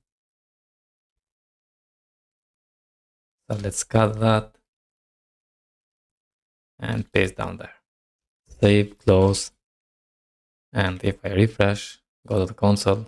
So let's cut that and paste down there. Save, close, and if I refresh, go to the console,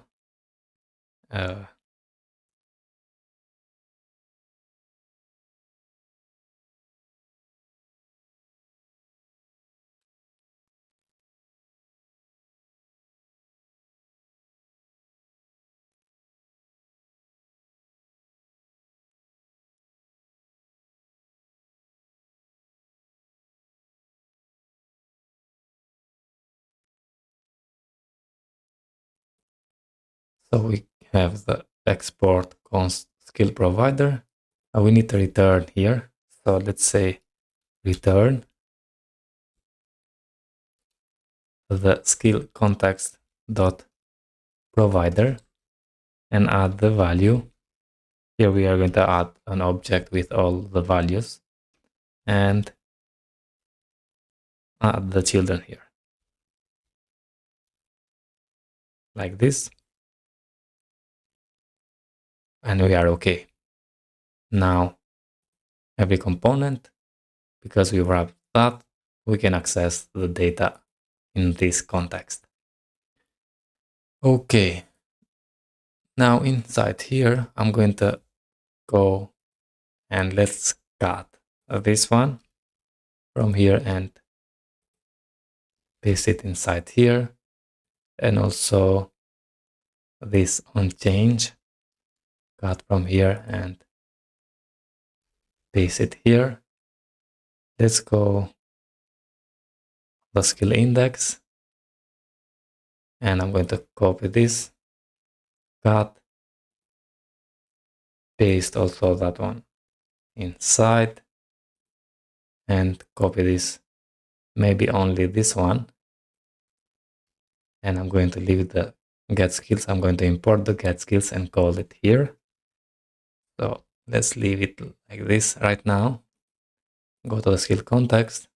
so we have the export const skill provider. We need to return here. So let's say return the skill context dot provider and add the value. Here we are going to add an object with all the values and add the children here like this, and we are okay. Now every component, because we wrapped that, we can access the data in this context. Okay, now inside here I'm going to go and let's cut this one from here and paste it inside here, and also this on change, cut from here and paste it here. Let's go the skill index, and I'm going to copy this, cut, paste also that one inside, and copy this, maybe only this one, and I'm going to leave the get skills. I'm going to import the get skills and call it here. So let's leave it like this right now. Go to the skill context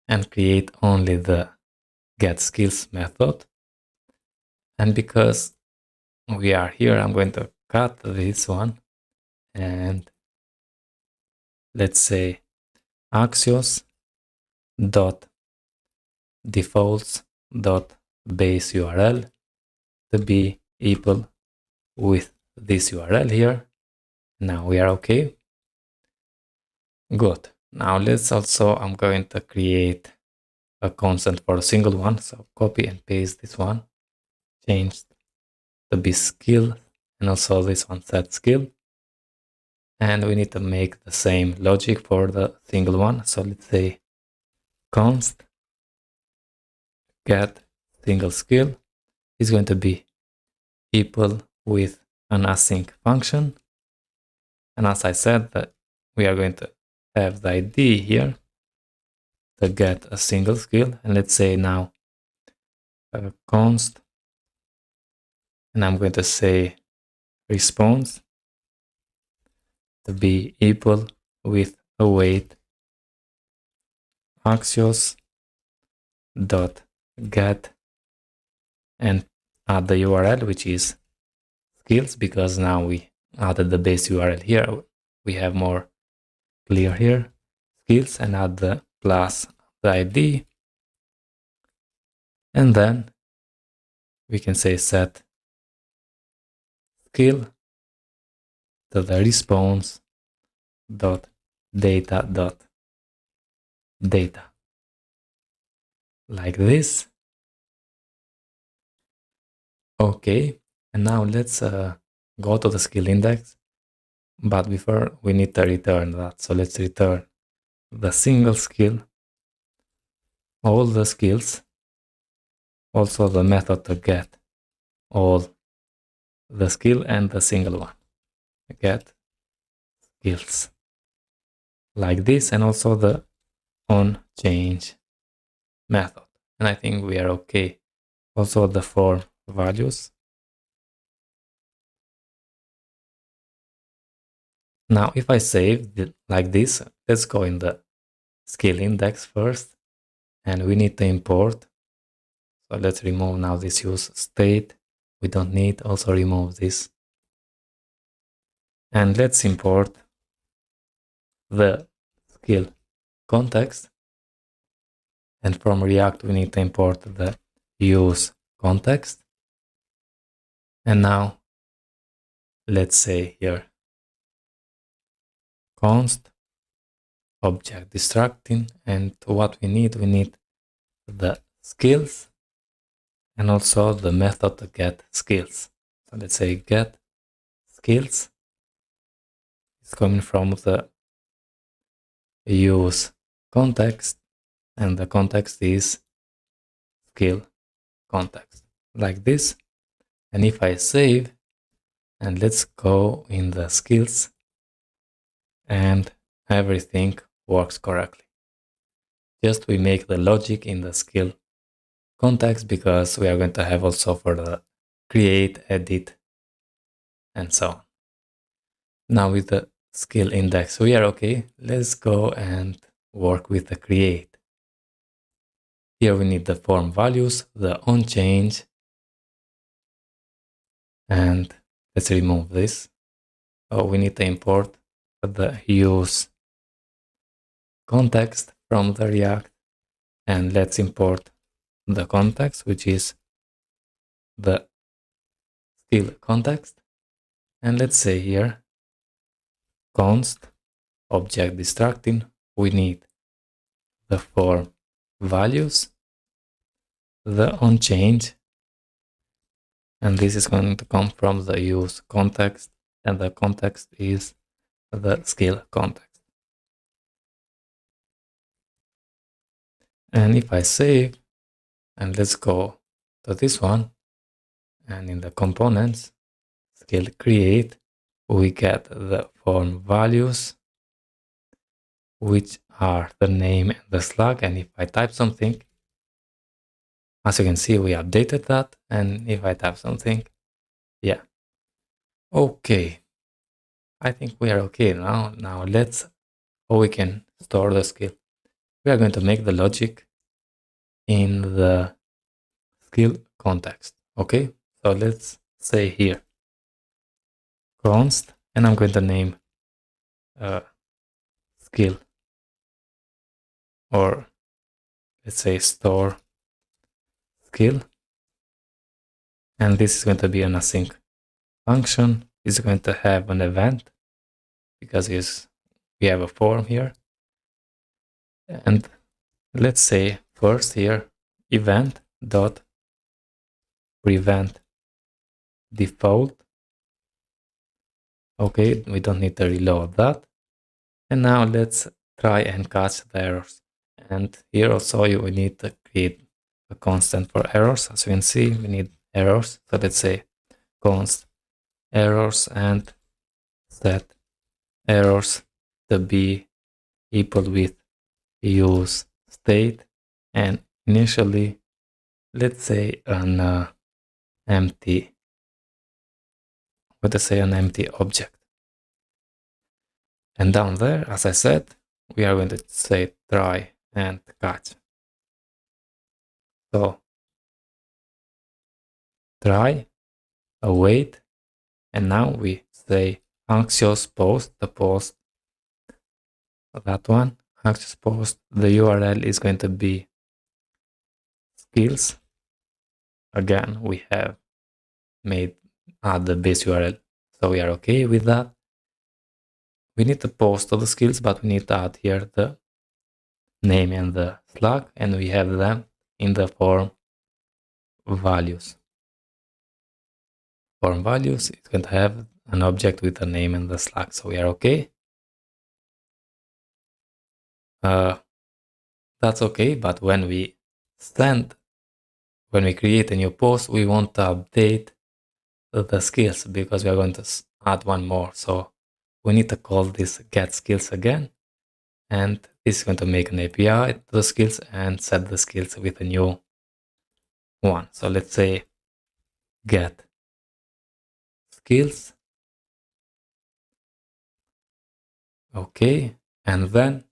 and create only the get skills method. And because we are here, I'm going to cut this one and let's say Axios dot defaults dot base URL to be equal with this URL here. Now we are okay. Good. Now let's also, I'm going to create a constant for a single one. So copy and paste this one, change to be skill, and also this one set skill. And we need to make the same logic for the single one. So let's say const get single skill is going to be equal with an async function. And as I said, that we are going to have the ID here to get a single skill. And let's say now const, and I'm going to say response to be equal with await axios dot get and add the URL, which is skills, because now we added the base URL here. We have more clear here, skills, and add the plus the ID. And then we can say set skill to the response dot data like this. Okay, and now let's go to the skill index, but before we need to return that. So let's return the single skill, all the skills, also the method to get all the skill and the single one, get skills like this, and also the on change method. And I think we are okay. Also the form values. Now if I save like this, let's go in the skill index first, and we need to import. So let's remove now this use state. We don't need, also remove this. And let's import the skill context. And from React, we need to import the use context. And now let's say here const object distracting, and what we need the skills and also the method to get skills. So let's say get skills is coming from the use context, and the context is skill context like this. And if I save, and let's go in the skills, and everything works correctly. Just we make the logic in the skill context, because we are going to have also for the create, edit, and so on. Now with the skill index, we are okay. Let's go and work with the create. Here we need the form values, the on change, and let's remove this. So we need to import the use context from the React, and let's import the context, which is the skill context. And let's say here const object distracting, we need the form values, the on change, and this is going to come from the use context, and the context is the skill context. And if I save, and let's go to this one, and in the components, skill create, we get the form values, which are the name and the slug. And if I type something, as you can see, we updated that. And if I type something, yeah. Okay. I think we are okay now. Now let's, how we can store the skill. We are going to make the logic in the skill context. Okay. So let's say here const, and I'm going to name skill, or let's say store skill, and this is going to be an async function. It's going to have an event because we have a form here, and let's say first here event dot prevent default. Okay, we don't need to reload that. And now let's try and catch the errors. And here also we need to create a constant for errors. As you can see, we need errors. So let's say const errors and set errors to be equal with use state, and initially let's say an empty, an empty object. And down there, as I said, we are going to say try and catch. So try, await, and now we say anxious post, the post, that one, anxious post, the URL is going to be skills. Again, we have add the base URL, so we are okay with that. We need to post all the skills, but we need to add here the name and the slug, and we have them in the form values. Form values is going to have an object with a name and the slug, so we are okay. That's okay, but when we create a new post, we want to update the skills because we are going to add one more. So we need to call this get skills again, and this is going to make an API to the skills and set the skills with a new one. So let's say get skills. Okay, and then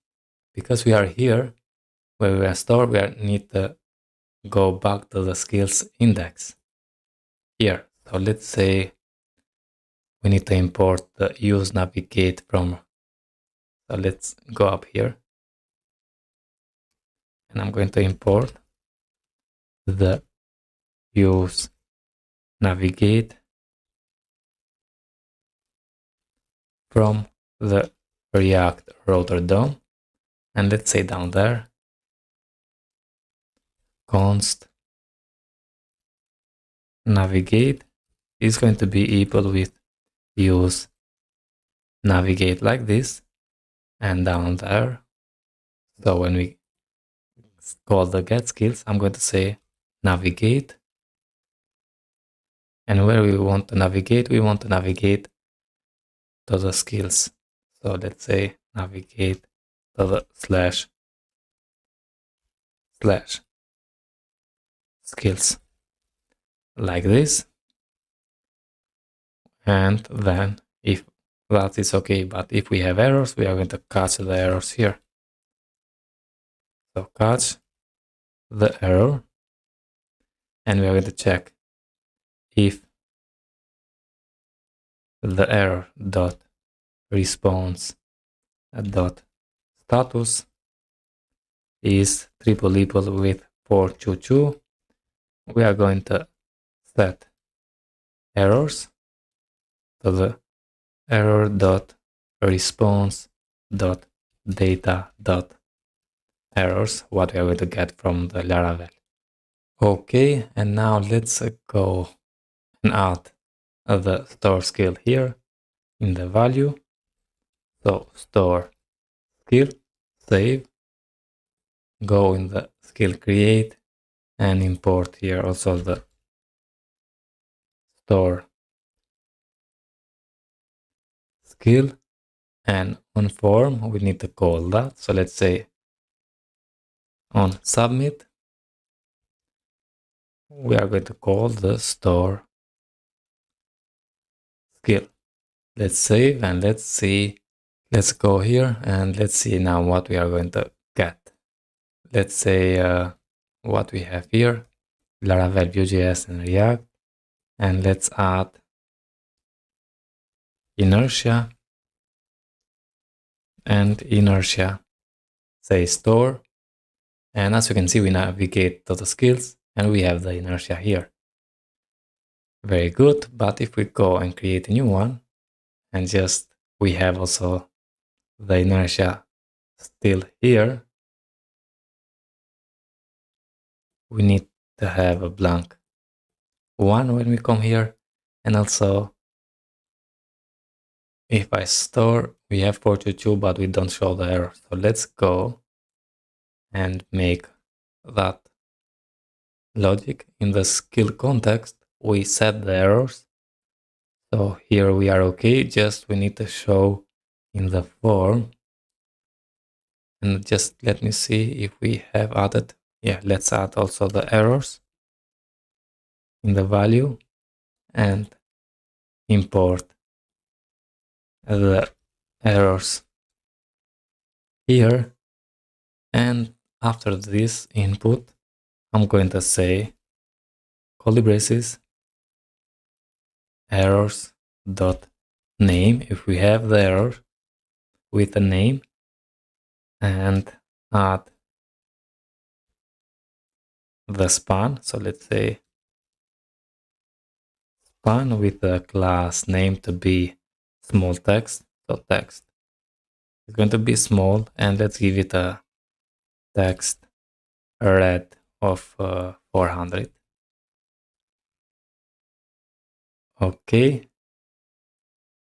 because we are here where we are stored, we need to go back to the skills index here. So let's say we need to import the use navigate from. So let's go up here, and I'm going to import the use navigate from the React router DOM, and let's say down there const navigate is going to be equal with use navigate like this, and down there, so when we call the get skills, I'm going to say navigate, and where we want to navigate to the skills. So let's say navigate to the slash skills like this. And then if that is okay, but if we have errors, we are going to catch the errors here. So catch the error, and we are going to check if the error dot response dot status is triple equal with 422. We are going to set errors to the error dot response dot data dot errors, what we are going to get from the Laravel. Okay, and now let's go and add the store skill here in the value. So store skill, save, go in the skill create, and import here also the store skill, and on form we need to call that. So let's say on submit we are going to call the store skill. Let's save and let's see. Let's go here and let's see now what we are going to get. Let's say what we have here, Laravel Vue.js and React, and let's add inertia, and inertia say store, and as you can see we navigate to the skills and we have the inertia here. Very good, but if we go and create a new one and just we have also the inertia still here, we need to have a blank one when we come here, and also if I store we have 422 but we don't show the error. So let's go and make that logic in the skill context. We set the errors, So here we are okay, just we need to show in the form. And just let me see if we have added. Yeah, let's add also the errors in the value and import the errors here. And after this input, I'm going to say curly braces errors dot name if we have the error with a name, and add the span. So let's say span with the class name to be small text. So text is going to be small, and let's give it a text red of 400. Okay,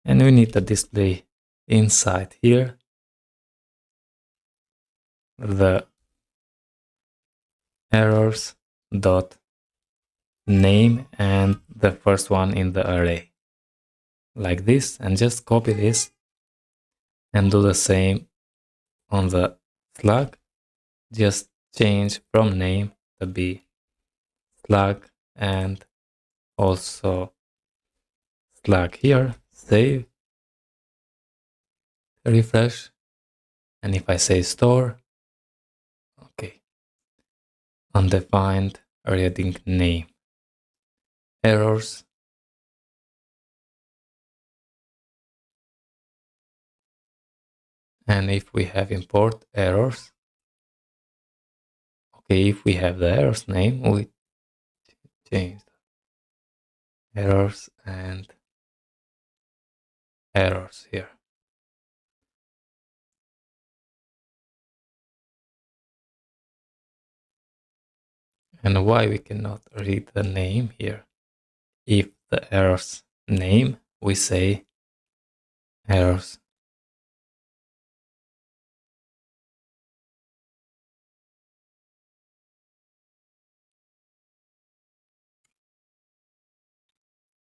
and we need to display inside here the errors dot name and the first one in the array like this, and just copy this and do the same on the slug. Just change from name to be slug, and also slug here. Save, refresh, and if I say store, okay, undefined reading name errors, and if we have import errors, okay, if we have the errors name, we change errors and errors here. And why we cannot read the name here? If the errors name, we say errors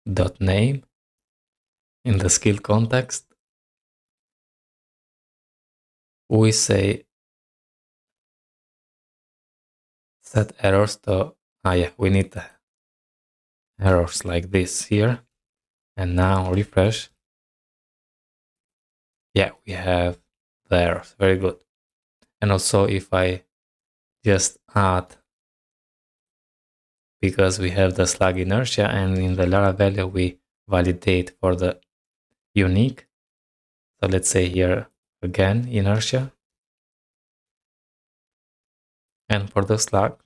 dot name in the skill context. We say set errors to, yeah, we need the errors like this here. And now refresh. Yeah, we have the errors. Very good. And also if I just add, because we have the slug inertia, and in the Laravel we validate for the unique. So let's say here again inertia, and for the slug,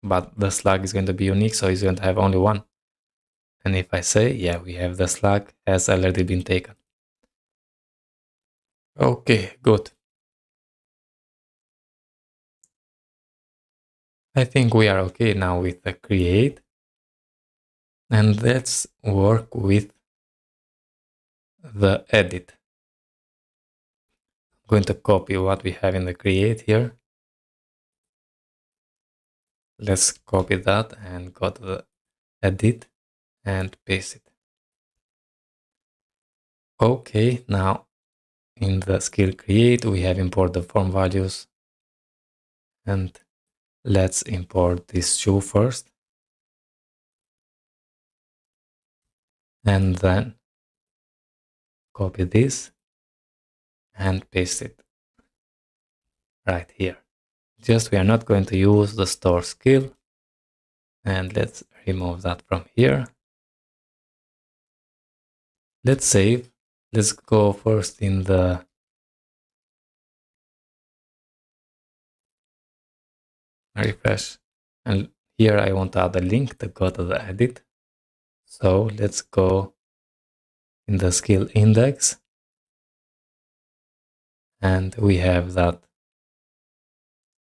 but the slug is going to be unique, so it's going to have only one. And if I say, yeah, we have the slug has already been taken. Okay, good. I think we are okay now with the create. And let's work with the edit. I'm going to copy what we have in the create here. Let's copy that and go to the edit and paste it. Okay, now in the skill create, we have import the form values, and let's import this shoe first, and then copy this and paste it right here. Just we are not going to use the store skill, and let's remove that from here. Let's save. Let's go first in the refresh, and here I want to add a link to go to the edit. So let's go in the skill index, and we have that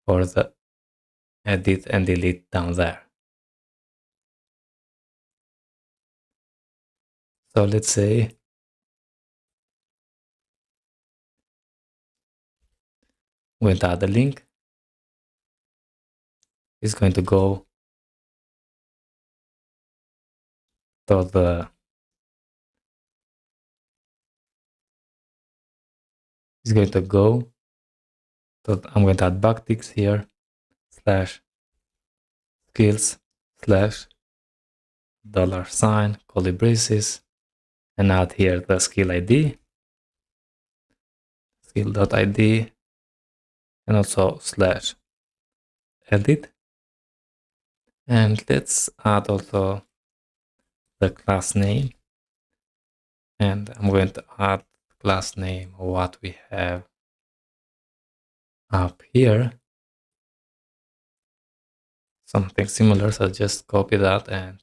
for the edit and delete down there. So let's say we're going to add a link. It's going to go to the is going to go. So I'm going to add backticks here, slash skills, slash $, curly braces, and add here the skill ID, skill.id, and also slash edit. And let's add also the class name. And I'm going to add class name, what we have up here. Something similar, so just copy that and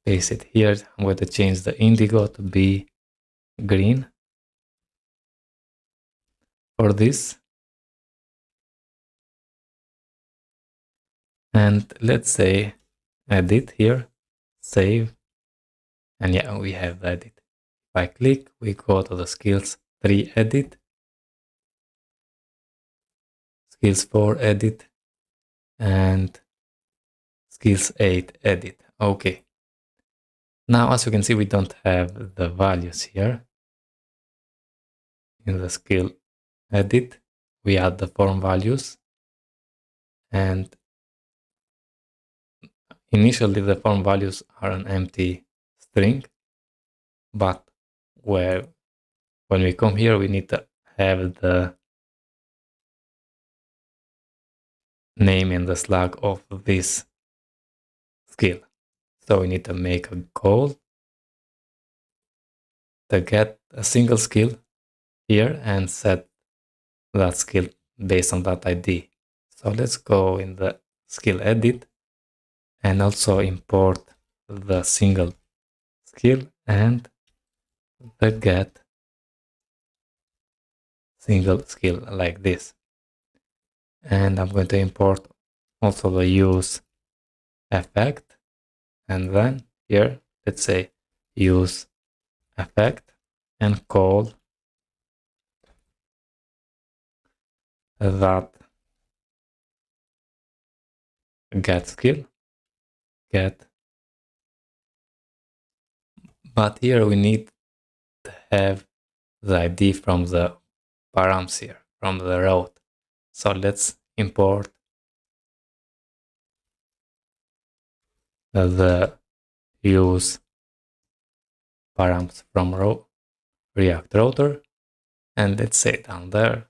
paste it here. I'm going to change the indigo to be green for this. And let's say edit here, save, and yeah, we have edit. If I click, we go to the skills 3 edit, skills 4 edit, and skills 8 edit. Okay. Now, as you can see, we don't have the values here. In the skill edit, we add the form values, and initially the form values are an empty string, but when we come here, we need to have the name in the slug of this skill. So we need to make a call to get a single skill here and set that skill based on that ID. So let's go in the skill edit and also import the single skill and the get single skill like this. And I'm going to import also the use effect, and then here let's say use effect and call that get skill get, but here we need to have the ID from the params here, from the route. So let's import the use params from React router, and let's say down there,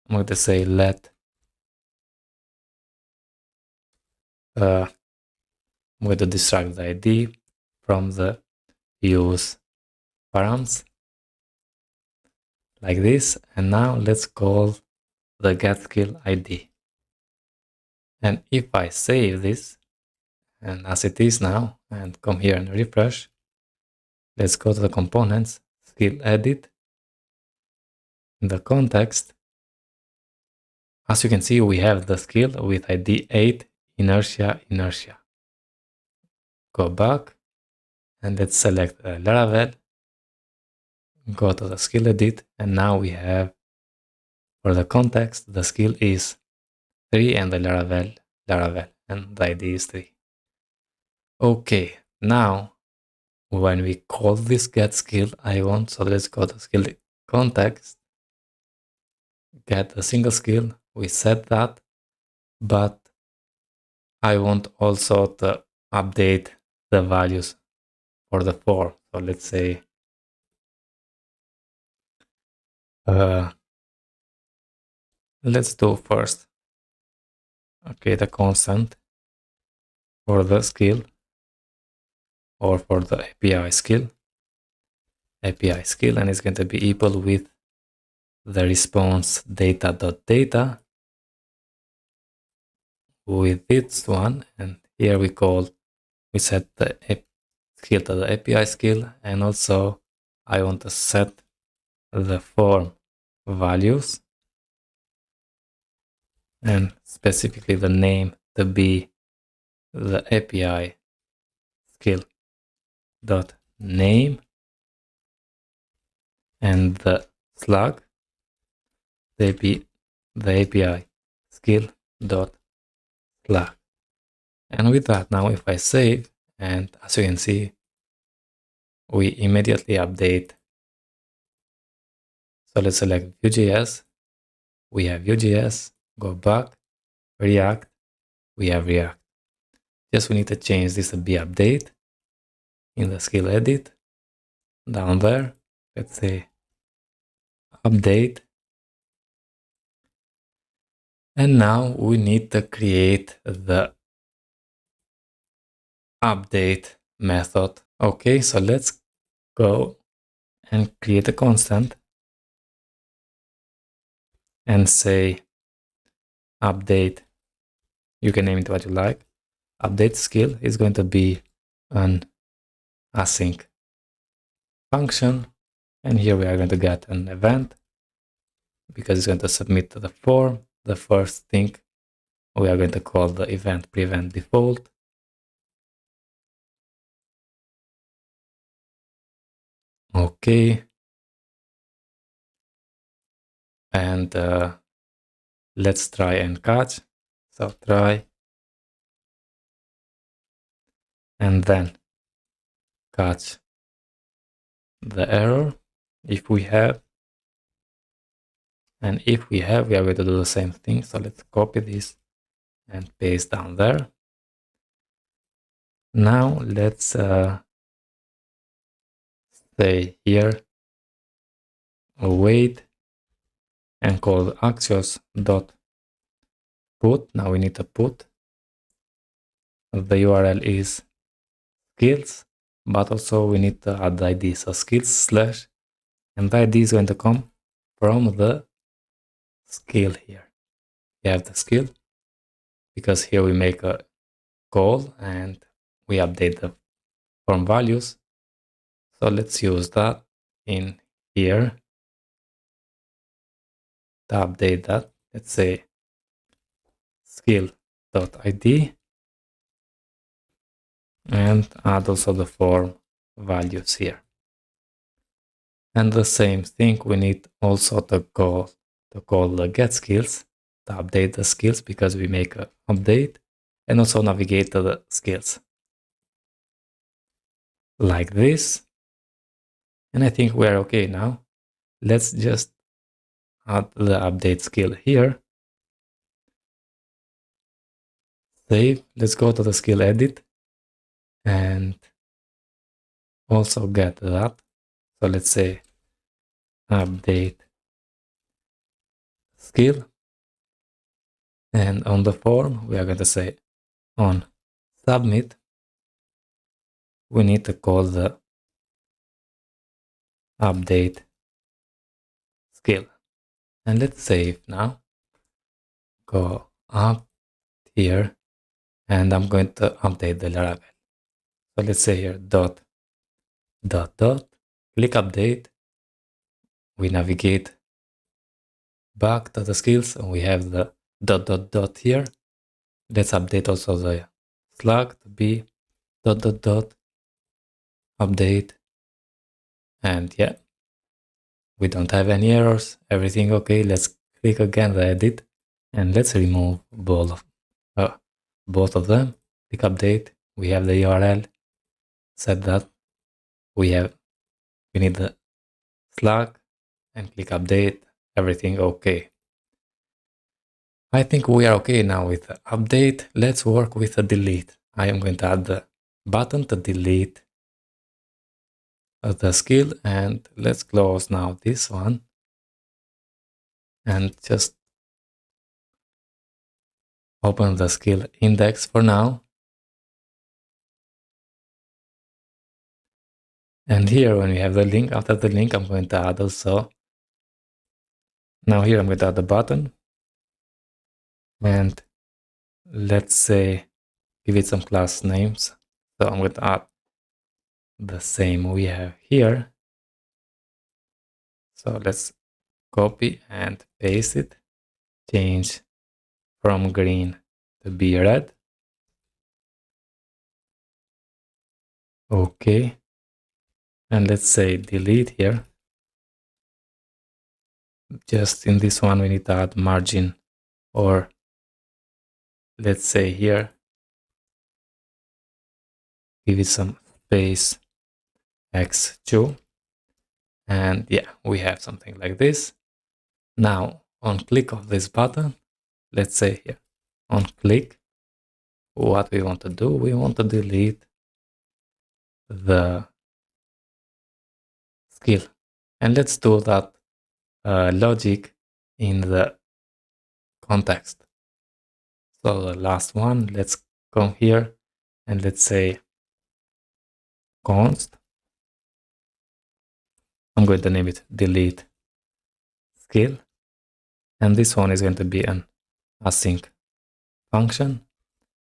I'm going to say let I'm going to distract the ID from the use params like this, and now let's call the get skill ID. And if I save this, and as it is now, and come here and refresh, let's go to the components, skill edit, in the context. As you can see, we have the skill with ID 8, inertia. Go back, and let's select Laravel, go to the skill edit, and now we have, for the context, the skill is 3 and the Laravel, and the ID is 3. Okay, now when we call this get skill, so let's go to skill context, get a single skill, we set that, but I want also to update the values for the form. So let's say let's do first, okay, the constant for the skill or for the API skill, and it's going to be equal with the response data.data with this one, and here we set the skill to the API skill, and also I want to set the form values and specifically the name to be the API skill dot name, and the slug the API skill dot slug. And with that, now if I save, and as you can see, we immediately update. So let's select Vue.js. We have Vue.js. Go back. React. We have React. Just we need to change this to be update in the skill edit. Down there, let's say update. And now we need to create the update method. Okay, so let's go and create a constant and say update. You can name it what you like. Update skill is going to be an async function. And here we are going to get an event because it's going to submit to the form. The first thing we are going to call the event prevent default. Okay. And let's try and catch. So try and then catch the error if we have. And if we have, we are going to do the same thing. So let's copy this and paste down there. Now let's say here await and call axios.put. Now we need to put the URL is skills, but also we need to add the ID. So skills slash, and the ID is going to come from the skill here. We have the skill because here we make a call and we update the form values. So let's use that in here to update that. Let's say skill.id and add also the form values here. And the same thing, we need also to call the get skills to update the skills because we make an update and also navigate to the skills like this. And I think we're okay now. Let's just add the update skill here. Save. Let's go to the skill edit and also get that. So let's say update skill. And on the form, we are going to say on submit, we need to call the update skill. And let's save now. Go up here and I'm going to update the Laravel. So let's say here dot, click update. We navigate back to the skills and we have the dot here. Let's update also the slug to be update. And yeah, we don't have any errors. Everything okay. Let's click again the edit and let's remove both of them. Click update. We have the URL. Set that. We need the slug and click update. Everything okay. I think we are okay now with the update. Let's work with the delete. I am going to add the button to delete the skill and let's close now this one and just open the skill index for now. And here when we have the link, after the link I'm going to add also, now here I'm going to add the button and let's say give it some class names. So I'm going to add the same we have here. So let's copy and paste it, change from green to be red. Okay. And let's say delete here. Just in this one, we need to add margin, or let's say here, give it some space x2. And yeah, we have something like this. Now on click of this button, let's say here on click, what we want to do, we want to delete the skill. And let's do that logic in the context. So the last one, let's come here and let's say const. I'm going to name it delete skill. And this one is going to be an async function.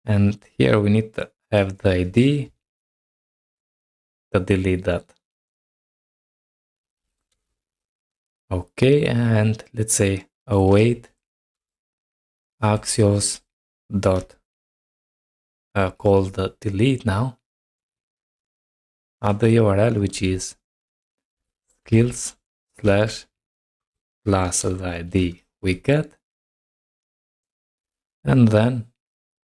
And here we need to have the ID to delete that. Okay, and let's say await axios dot call the delete now at the URL, which is skills slash plus the ID we get. And then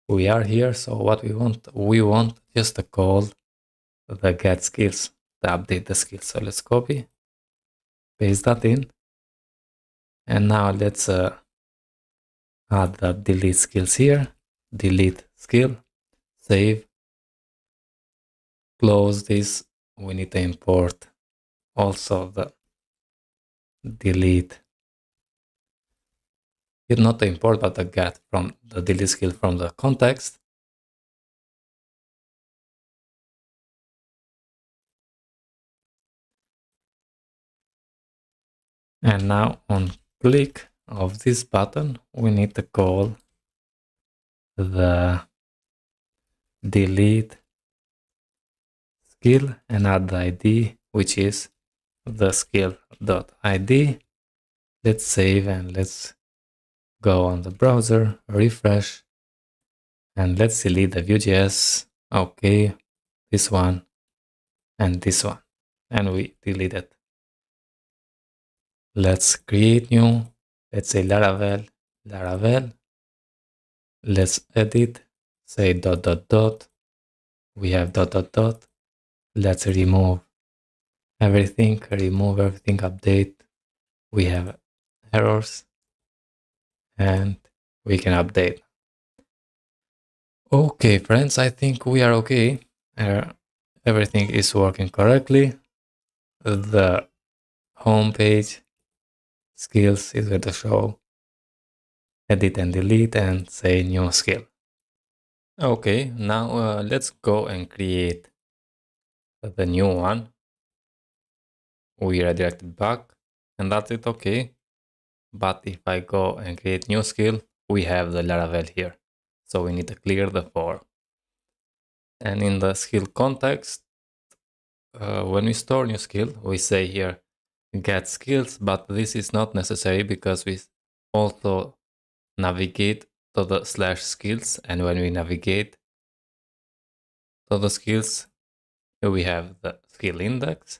we are here. So what we want just to call the get skills to update the skills. So let's copy, paste that in. And now let's add the delete skills here. Delete skill, save, close this. We need to import also the delete. It's not to import, but to get from the delete skill from the context. And now on click of this button, we need to call the delete skill and add the ID, which is the skill.id. Let's save and let's go on the browser, refresh, and let's delete the Vue.js. Okay, this one and this one, and we delete it. Let's create new. Let's say Laravel. Let's edit. Say dot dot dot. We have dot dot dot. Let's remove everything. Update. We have errors, and we can update. Okay, friends, I think we are okay. Everything is working correctly. The home page skills is going to show edit and delete and say new skill. Okay, now let's go and create the new one. We redirected back and that's it. Okay, but if I go and create new skill, we have the Laravel here, so we need to clear the for. And in the skill context, when we store new skill, we say here get skills, but this is not necessary because we also navigate to the slash skills, and when we navigate to the skills, we have the skill index.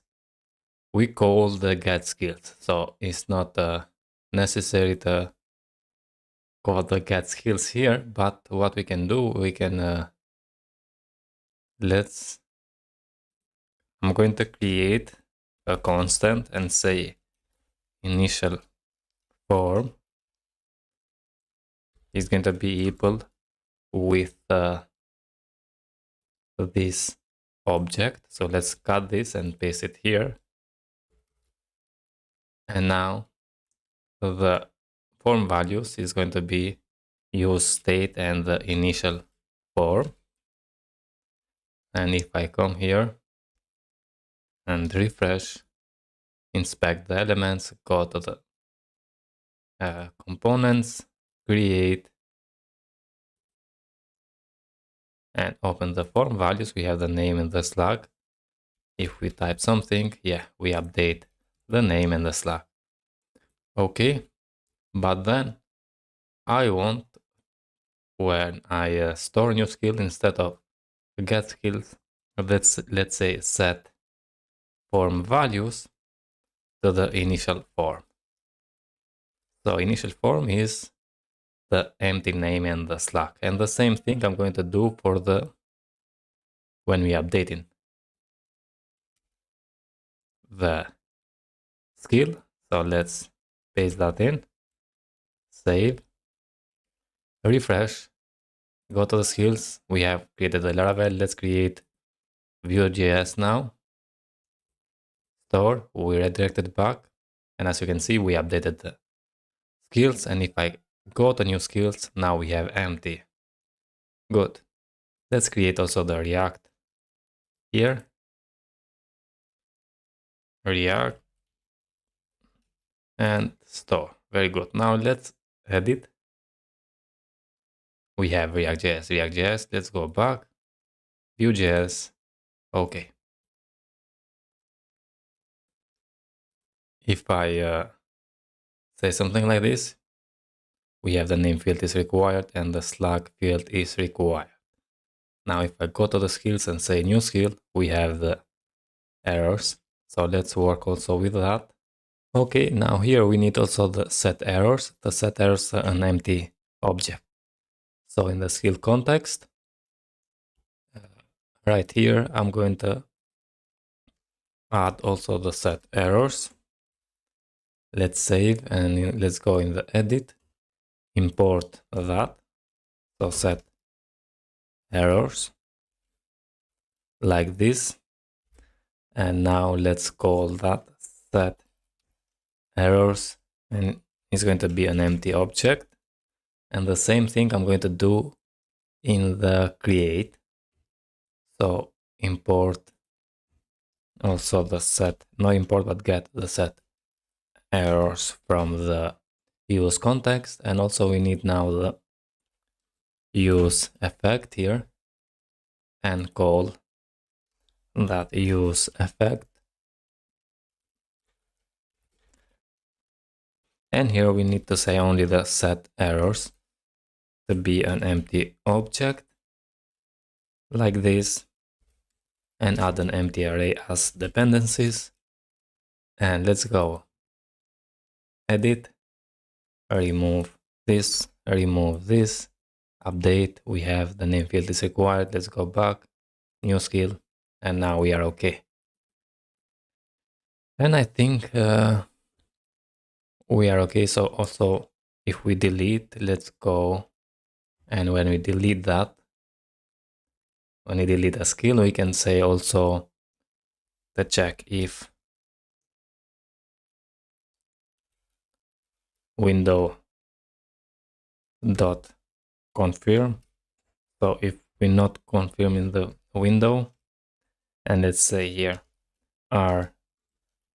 We call the get skills, so it's not necessary to call the get skills here, but what we can do, we can I'm going to create a constant and say initial form is going to be equal with this object. So let's cut this and paste it here. And now the form values is going to be use state and the initial form. And if I come here and refresh, inspect the elements, go to the components, create, and open the form values, we have the name and the slug. If we type something, yeah, we update the name and the slug. Okay, but then I want, when I store new skill, instead of get skills, let's say set form values to the initial form. So initial form is the empty name and the slug. And the same thing I'm going to do for the when we updating the skill. So let's paste that in, save, refresh, go to the skills. We have created the Laravel. Let's create Vue.js now. Store, we redirected back. And as you can see, we updated the skills. And if I go to new skills, now we have empty. Good. Let's create also the React here. React and store. Very good. Now let's edit. We have React.js, React.js. Let's go back. Vue.js. Okay. If I say something like this, we have the name field is required and the slug field is required. Now, if I go to the skills and say new skill, we have the errors. So let's work also with that. Okay, now here we need also the set errors. The set errors are an empty object. So in the skill context, right here, I'm going to add also the set errors. Let's save and let's go in the edit, import that. So set errors like this. And now let's call that set errors, and it's going to be an empty object. And the same thing I'm going to do in the create. So import also the set, not import, but get the set errors from the use context. And also we need now the use effect here and call that use effect. And here we need to say only the set errors to be an empty object like this, and add an empty array as dependencies. And let's go edit, remove this, update. We have the name field is required. Let's go back, new skill, and now we are okay. And I think we are okay. So also if we delete, let's go, and when we delete that, when we delete a skill, we can say also the check if window dot confirm. So if we not confirm in the window, and let's say here, are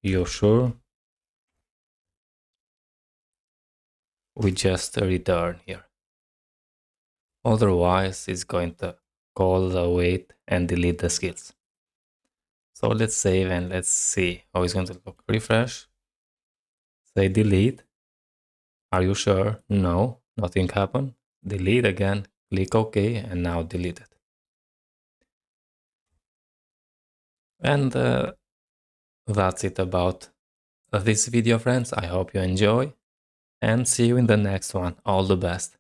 you sure? We just return here. Otherwise, it's going to call the wait and delete the skills. So let's save and let's see how it's going to look. Refresh. Say delete. Are you sure? No, nothing happened. Delete again. Click OK, and now delete it. And that's it about this video, friends. I hope you enjoy, and see you in the next one. All the best.